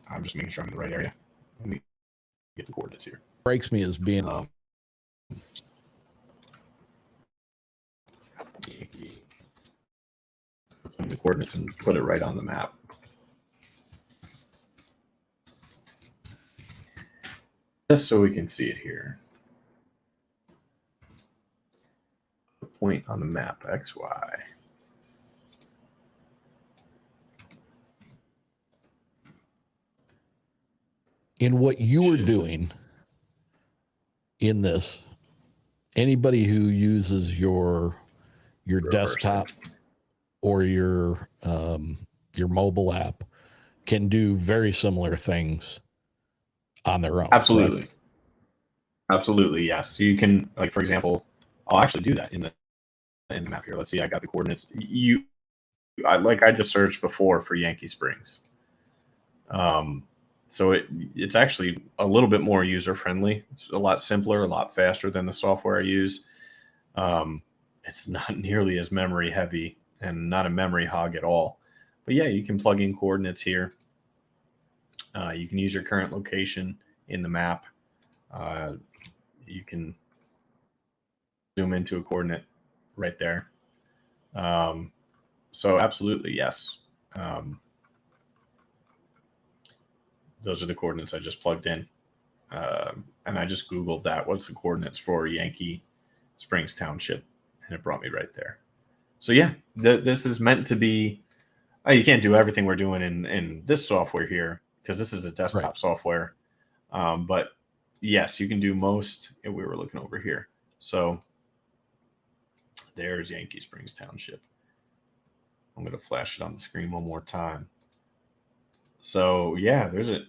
I'm just making sure I'm in the right area. Let me get the coordinates here. Strikes me as being. The coordinates and put it right on the map. Just so we can see it here. The point on the map, XY. in what you were doing in this, anybody who uses your desktop or your mobile app can do very similar things on their own. Absolutely. Correct? Absolutely, yes. So you can, like, for example, I'll actually do that in the map here. Let's see, I got the coordinates. I just searched before for Yankee Springs. So it's actually a little bit more user friendly. It's a lot simpler, a lot faster than the software I use. It's not nearly as memory heavy and not a memory hog at all. But yeah, you can plug in coordinates here. You can use your current location in the map. You can zoom into a coordinate right there. So absolutely, yes. Those are the coordinates I just plugged in. And I just Googled that. What's the coordinates for Yankee Springs Township? And it brought me right there. So yeah, this is meant to be, you can't do everything we're doing in this software here because this is a desktop software. But yes, you can do most. And we were looking over here. So there's Yankee Springs Township. I'm going to flash it on the screen one more time. So yeah, there's an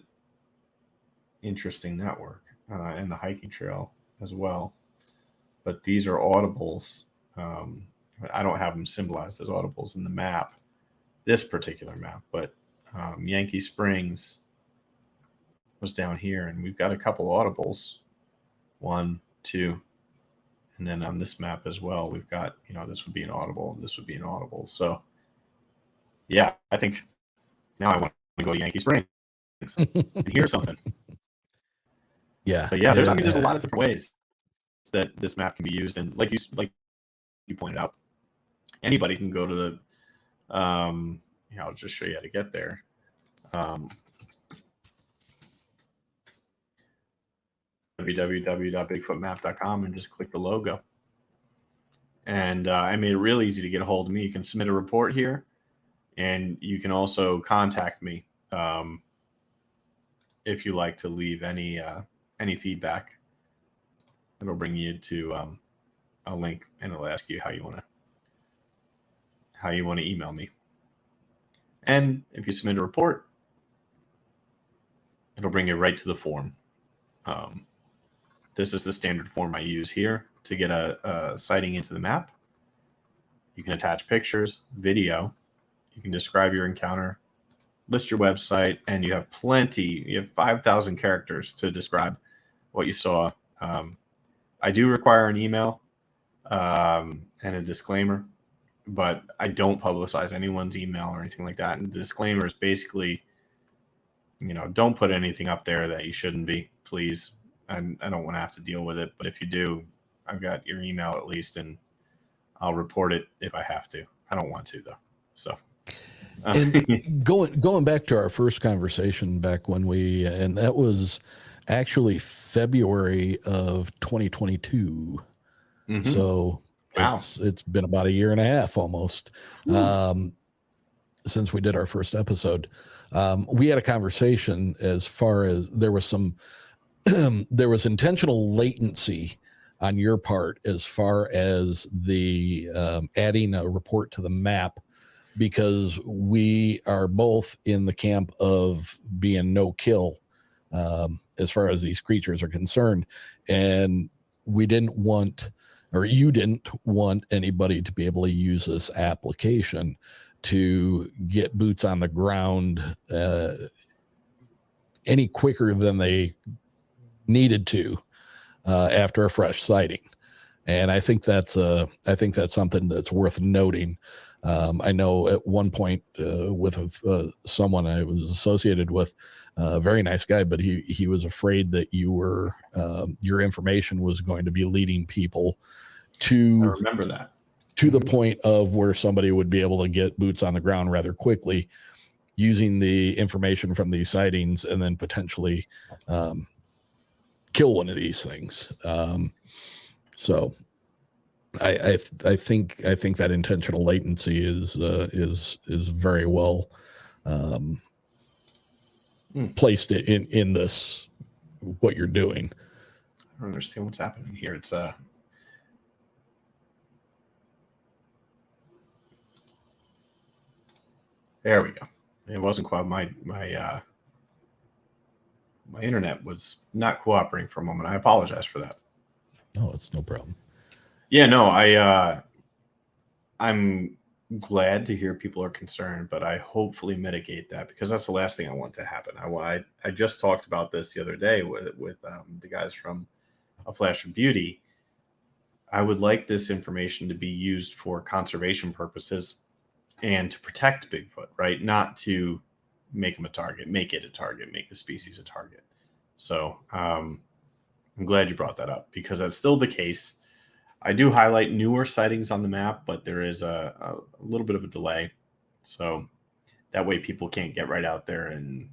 interesting network and the hiking trail as well. But these are audibles. I don't have them symbolized as audibles in the map, this particular map, but Yankee Springs was down here, and we've got a couple audibles. 1, 2, and then on this map as well, we've got, this would be an audible, and this would be an audible. So yeah, I think now I want to go to Yankee Springs and hear something. Yeah. But yeah, there's a lot of different ways that this map can be used, and like you pointed out, anybody can go to the I'll just show you how to get there. www.bigfootmap.com and just click the logo. And I made it real easy to get a hold of me. You can submit a report here, and you can also contact me if you like to leave any feedback. It'll bring you to a link, and it'll ask you how you want to email me. And if you submit a report, it'll bring you right to the form. This is the standard form I use here to get a sighting into the map. You can attach pictures, video. You can describe your encounter, list your website, and you have plenty. You have 5,000 characters to describe what you saw. I do require an email and a disclaimer, but I don't publicize anyone's email or anything like that. And the disclaimer is basically, don't put anything up there that you shouldn't be, please. I don't want to have to deal with it, but if you do, I've got your email at least, and I'll report it if I have to. I don't want to though. So, and going back to our first conversation back when and that was actually February of 2022. Mm-hmm. So wow. It's been about a year and a half almost since we did our first episode. We had a conversation as far as there was intentional latency on your part as far as the adding a report to the map, because we are both in the camp of being no kill as far as these creatures are concerned. And we didn't want, or you didn't want anybody to be able to use this application to get boots on the ground any quicker than they needed to after a fresh sighting. And I think that's something that's worth noting. I know at one point with someone I was associated with, a very nice guy, but he was afraid that your information was going to be leading people to, I remember that, to the point of where somebody would be able to get boots on the ground rather quickly using the information from these sightings and then potentially kill one of these things. So I think that intentional latency is very well placed it in this, what you're doing. I don't understand what's happening here. It's there we go. It wasn't quite my internet was not cooperating for a moment. I apologize for that. Oh, it's no problem. Yeah, no, I'm glad to hear people are concerned, but I hopefully mitigate that, because that's the last thing I want to happen. I just talked about this the other day with the guys from A Flash of Beauty. I would like this information to be used for conservation purposes and to protect Bigfoot, right? Not to make him a target, make it a target, make the species a target. So I'm glad you brought that up, because that's still the case. I do highlight newer sightings on the map, but there is a little bit of a delay. So that way people can't get right out there. And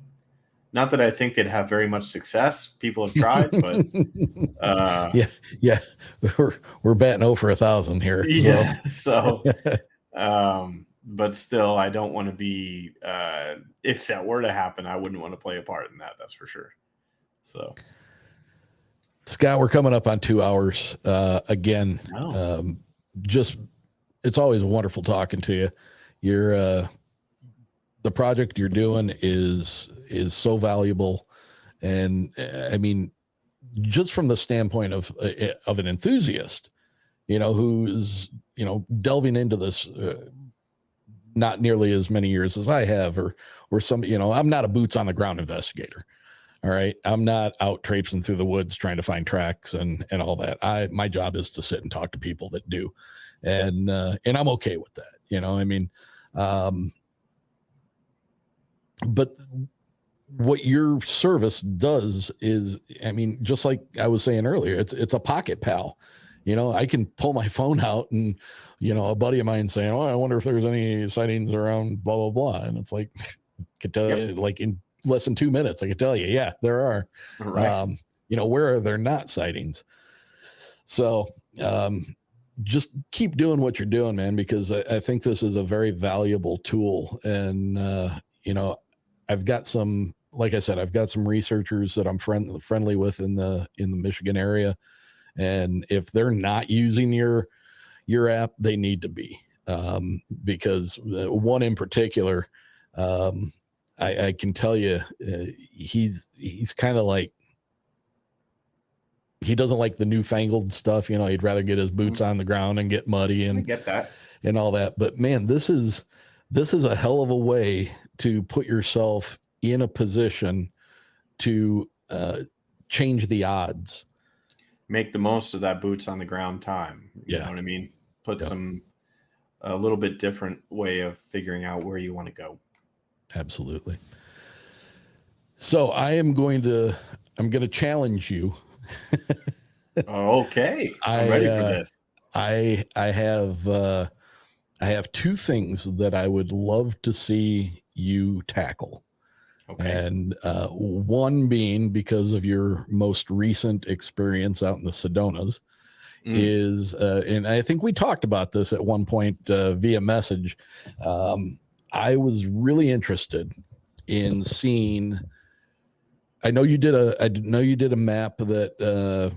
not that I think they'd have very much success. People have tried, but yeah. We're batting 0 for 1,000 here. Yeah. So, but still, I don't want to be, if that were to happen, I wouldn't want to play a part in that. That's for sure. So, Scott, we're coming up on 2 hours. Again, just, it's always wonderful talking to you. You're, the project you're doing is so valuable. And I mean, just from the standpoint of an enthusiast, who's, delving into this, not nearly as many years as I have, or some, I'm not a boots on the ground investigator. All right. I'm not out traipsing through the woods trying to find tracks and all that. My job is to sit and talk to people that do. And I'm okay with that. But what your service does is, just like I was saying earlier, it's a pocket pal. I can pull my phone out and, a buddy of mine saying, "Oh, I wonder if there's any sightings around blah, blah, blah." And it's like, I could tell you, like, in less than 2 minutes, I could tell you, yeah, there are. Right. Where are there not sightings? So just keep doing what you're doing, man, because I think this is a very valuable tool. And, I've got some, like I said, I've got some researchers that I'm friendly with in the Michigan area. And if they're not using your app, they need to be, because one in particular, I can tell you, he's kind of like, he doesn't like the newfangled stuff. He'd rather get his boots on the ground and get muddy and get that and all that. But man, this is a hell of a way to put yourself in a position to change the odds. Make the most of that boots on the ground time. You know what I mean? Put a little bit different way of figuring out where you want to go. Absolutely. So I'm going to challenge you. Okay. I'm ready for this. I have 2 things that I would love to see you tackle. Okay. And one being, because of your most recent experience out in the Sedonas, is, and I think we talked about this at one point via message. I was really interested in seeing, I know you did a map that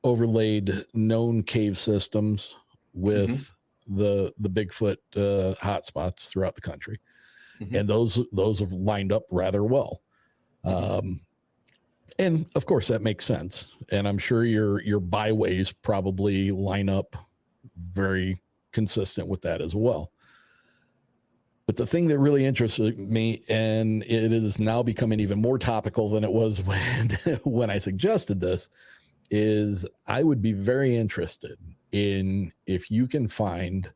overlaid known cave systems with the Bigfoot hotspots throughout the country. And those have lined up rather well. And of course that makes sense. And I'm sure your byways probably line up very consistent with that as well. But the thing that really interested me, and it is now becoming even more topical than it was when I suggested this, is I would be very interested in if you can find,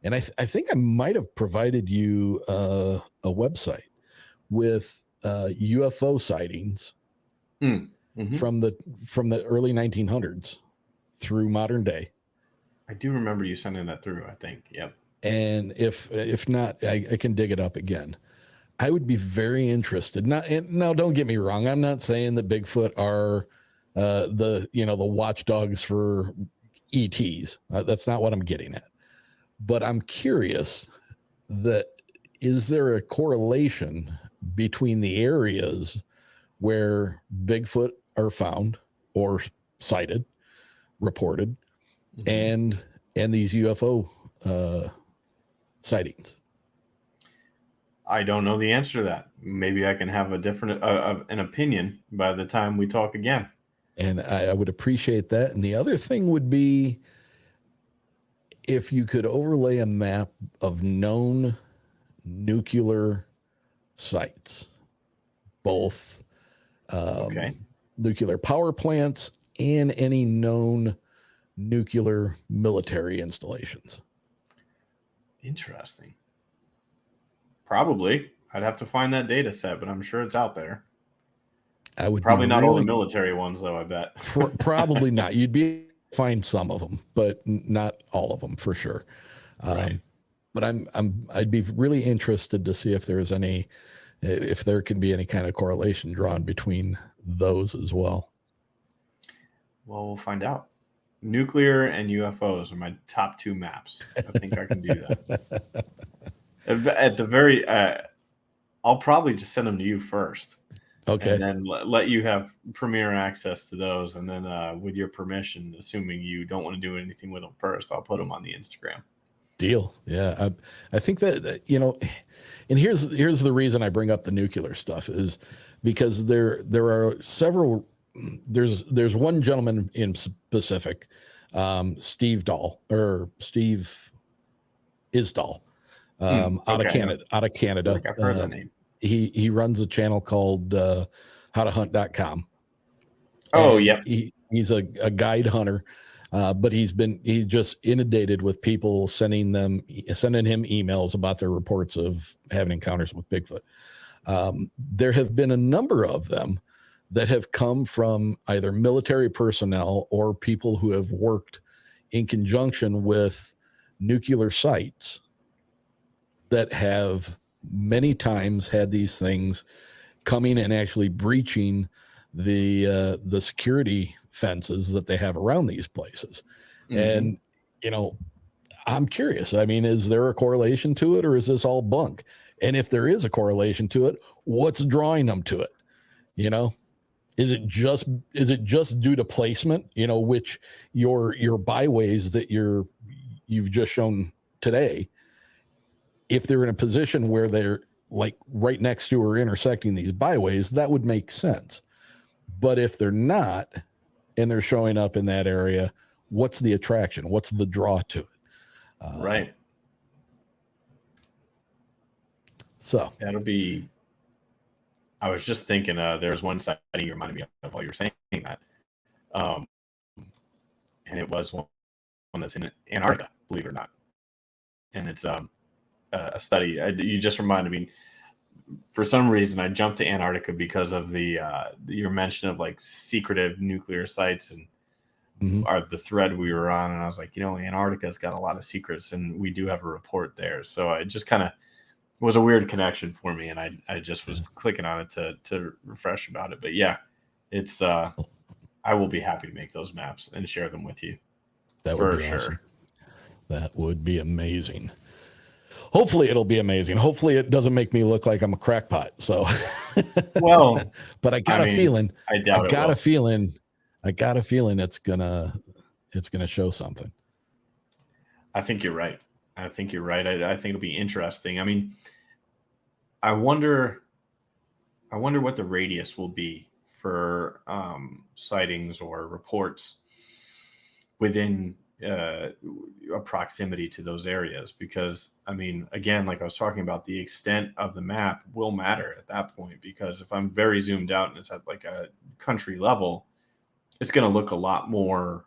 and I think I might have provided you a website with UFO sightings from the early 1900s through modern day. I do remember you sending that through, I think. Yep. And if not, I can dig it up again. I would be very interested. Now, don't get me wrong. I'm not saying that Bigfoot are the watchdogs for ETs. That's not what I'm getting at. But I'm curious that, is there a correlation between the areas where Bigfoot are found or sighted, reported, and these UFO sightings? I don't know the answer to that. Maybe I can have a different an opinion by the time we talk again. And I would appreciate that. And the other thing would be if you could overlay a map of known nuclear sites, both nuclear power plants and any known nuclear military installations. Interesting. Probably. I'd have to find that data set, but I'm sure it's out there. I would probably not all the military ones, though, I bet. Probably not. You'd be find some of them, but not all of them for sure. Right. But I'd be really interested to see if there's if there can be any kind of correlation drawn between those as well. Well, we'll find out. Nuclear and UFOs are my top 2 maps. I think I can do that. At the very, I'll probably just send them to you first. Okay. And then let you have premier access to those. And then with your permission, assuming you don't want to do anything with them first, I'll put them on the Instagram. Deal. Yeah. I think that, and here's the reason I bring up the nuclear stuff is because there are several, there's one gentleman in specific, Steve Isdahl, out of Canada. Like I've heard that name. He runs a channel called howtohunt.com. Oh, yeah. He's a guide hunter, but he's just inundated with people sending him emails about their reports of having encounters with Bigfoot. There have been a number of them that have come from either military personnel or people who have worked in conjunction with nuclear sites that have many times had these things coming and actually breaching the security fences that they have around these places. And, I'm curious. I mean, is there a correlation to it or is this all bunk? And if there is a correlation to it, what's drawing them to it? Is it just due to placement, which your byways that you've just shown today, if they're in a position where they're like right next to or intersecting these byways, that would make sense. But if they're not, and they're showing up in that area, what's the attraction? What's the draw to it? Right. So that'll be, I was just thinking, there's one sighting you reminded me of while you were saying that. And it was one that's in Antarctica, believe it or not. And it's, a study. You just reminded me. For some reason, I jumped to Antarctica because of your mention of like secretive nuclear sites and the thread we were on. And I was like, Antarctica's got a lot of secrets, and we do have a report there. So it just kind of was a weird connection for me, and I just was clicking on it to refresh about it. But yeah, it's I will be happy to make those maps and share them with you. That would be awesome. That would be amazing. Hopefully it'll be amazing. Hopefully it doesn't make me look like I'm a crackpot. So, well, but I got a feeling. I got a feeling it's gonna show something. I think you're right. I think it'll be interesting. I mean, I wonder what the radius will be for sightings or reports within a proximity to those areas, because I mean, again, like I was talking about, the extent of the map will matter at that point, because if I'm very zoomed out and it's at like a country level, it's going to look a lot more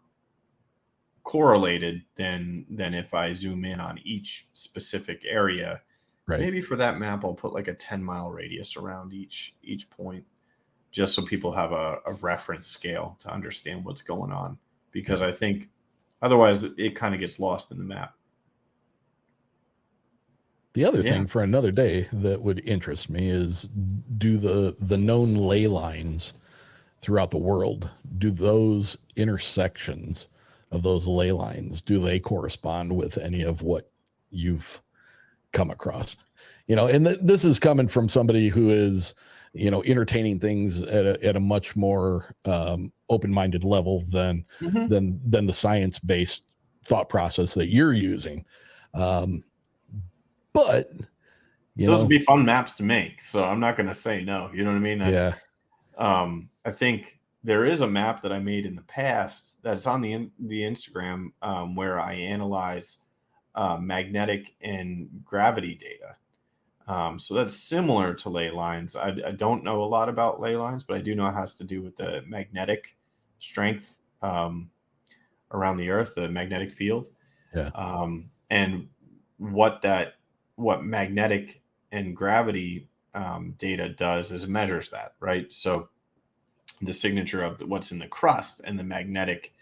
correlated than if I zoom in on each specific area. Right. Maybe for that map I'll put like a 10-mile radius around each point, just so people have a reference scale to understand what's going on, because I think otherwise it kind of gets lost in the map. The other thing for another day that would interest me is, do the known ley lines throughout the world, do those intersections of those ley lines, do they correspond with any of what you've come across, and this is coming from somebody who is, entertaining things at a much more open-minded level than the science-based thought process that you're using. But those would be fun maps to make. So I'm not going to say no. You know what I mean? Yeah. I think there is a map that I made in the past that's on the Instagram where I analyze magnetic and gravity data. So that's similar to ley lines. I don't know a lot about ley lines, but I do know it has to do with the magnetic strength around the Earth, the magnetic field. Yeah. And what magnetic and gravity data does is it measures that, right? So the signature of what's in the crust and the magnetic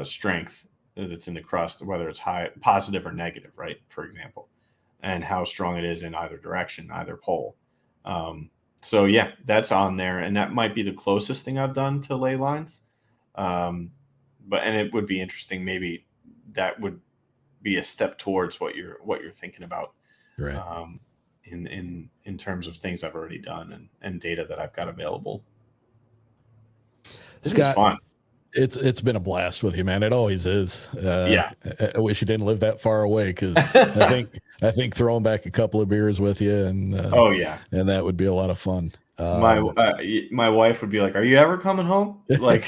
strength that's in the crust, whether it's high, positive or negative, right? For example, and how strong it is in either direction, either pole. So yeah, that's on there, and that might be the closest thing I've done to ley lines. And it would be interesting. Maybe that would be a step towards what you're thinking about, right? In terms of things I've already done and data that I've got available. This is fun. It's been a blast with you, man. It always is. Yeah. I wish you didn't live that far away, because I think throwing back a couple of beers with you and oh yeah, and that would be a lot of fun. My wife would be like, "Are you ever coming home?" Like,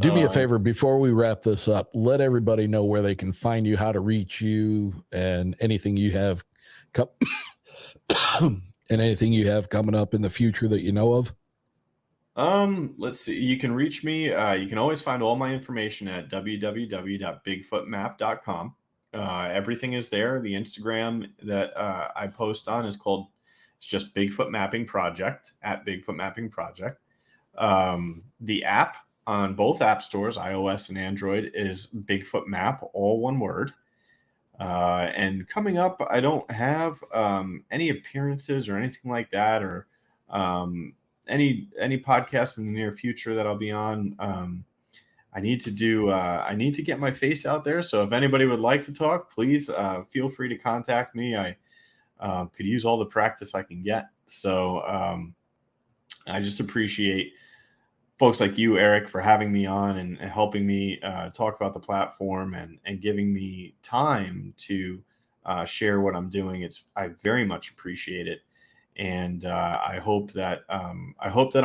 do me a favor before we wrap this up. Let everybody know where they can find you, how to reach you, and anything you have and anything you have coming up in the future that you know of. Let's see. You can reach me. You can always find all my information at www.bigfootmap.com. Everything is there. The Instagram that I post on is called, it's just Bigfoot Mapping Project, at Bigfoot Mapping Project. The app on both app stores, iOS and Android, is Bigfoot Map, all one word. And coming up, I don't have any appearances or anything like that, or any podcasts in the near future that I'll be on. I need to get my face out there. So if anybody would like to talk, please feel free to contact me. I could use all the practice I can get. So I just appreciate folks like you, Eric, for having me on and helping me talk about the platform and giving me time to share what I'm doing. I very much appreciate it. And I hope that I'm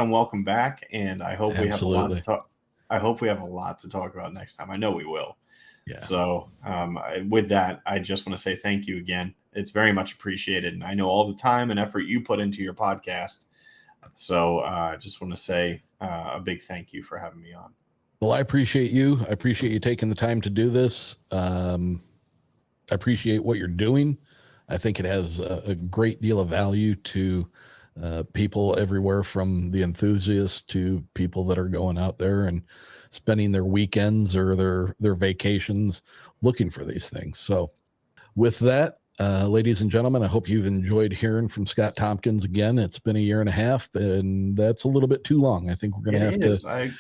welcome back, and I hope we have a lot to talk. I hope we have a lot to talk about next time. I know we will. Yeah. So with that, I just want to say thank you again. It's very much appreciated, and I know all the time and effort you put into your podcast. So I just want to say a big thank you for having me on. Well, I appreciate you. I appreciate you taking the time to do this. I appreciate what you're doing. I think it has a great deal of value to people everywhere, from the enthusiasts to people that are going out there and spending their weekends or their vacations looking for these things. So with that, ladies and gentlemen, I hope you've enjoyed hearing from Scott Tompkins again. It's been a year and a half, and that's a little bit too long. I think we're going to have to.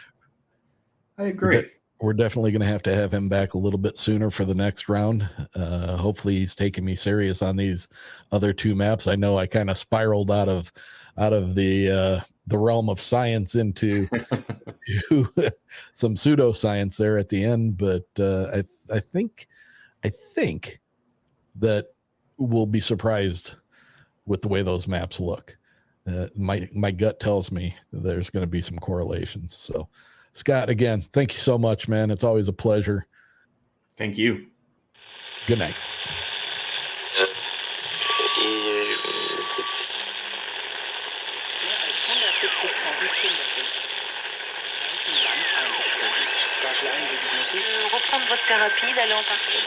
I agree. We're definitely going to have him back a little bit sooner for the next round. Hopefully he's taking me serious on these other two maps. I know I kind of spiraled out of the realm of science into some pseudoscience there at the end. But I think that we'll be surprised with the way those maps look. My gut tells me there's going to be some correlations. So, Scott, again, thank you so much, man. It's always a pleasure. Thank you. Good night. Reprendre votre thérapie, d'aller en partie.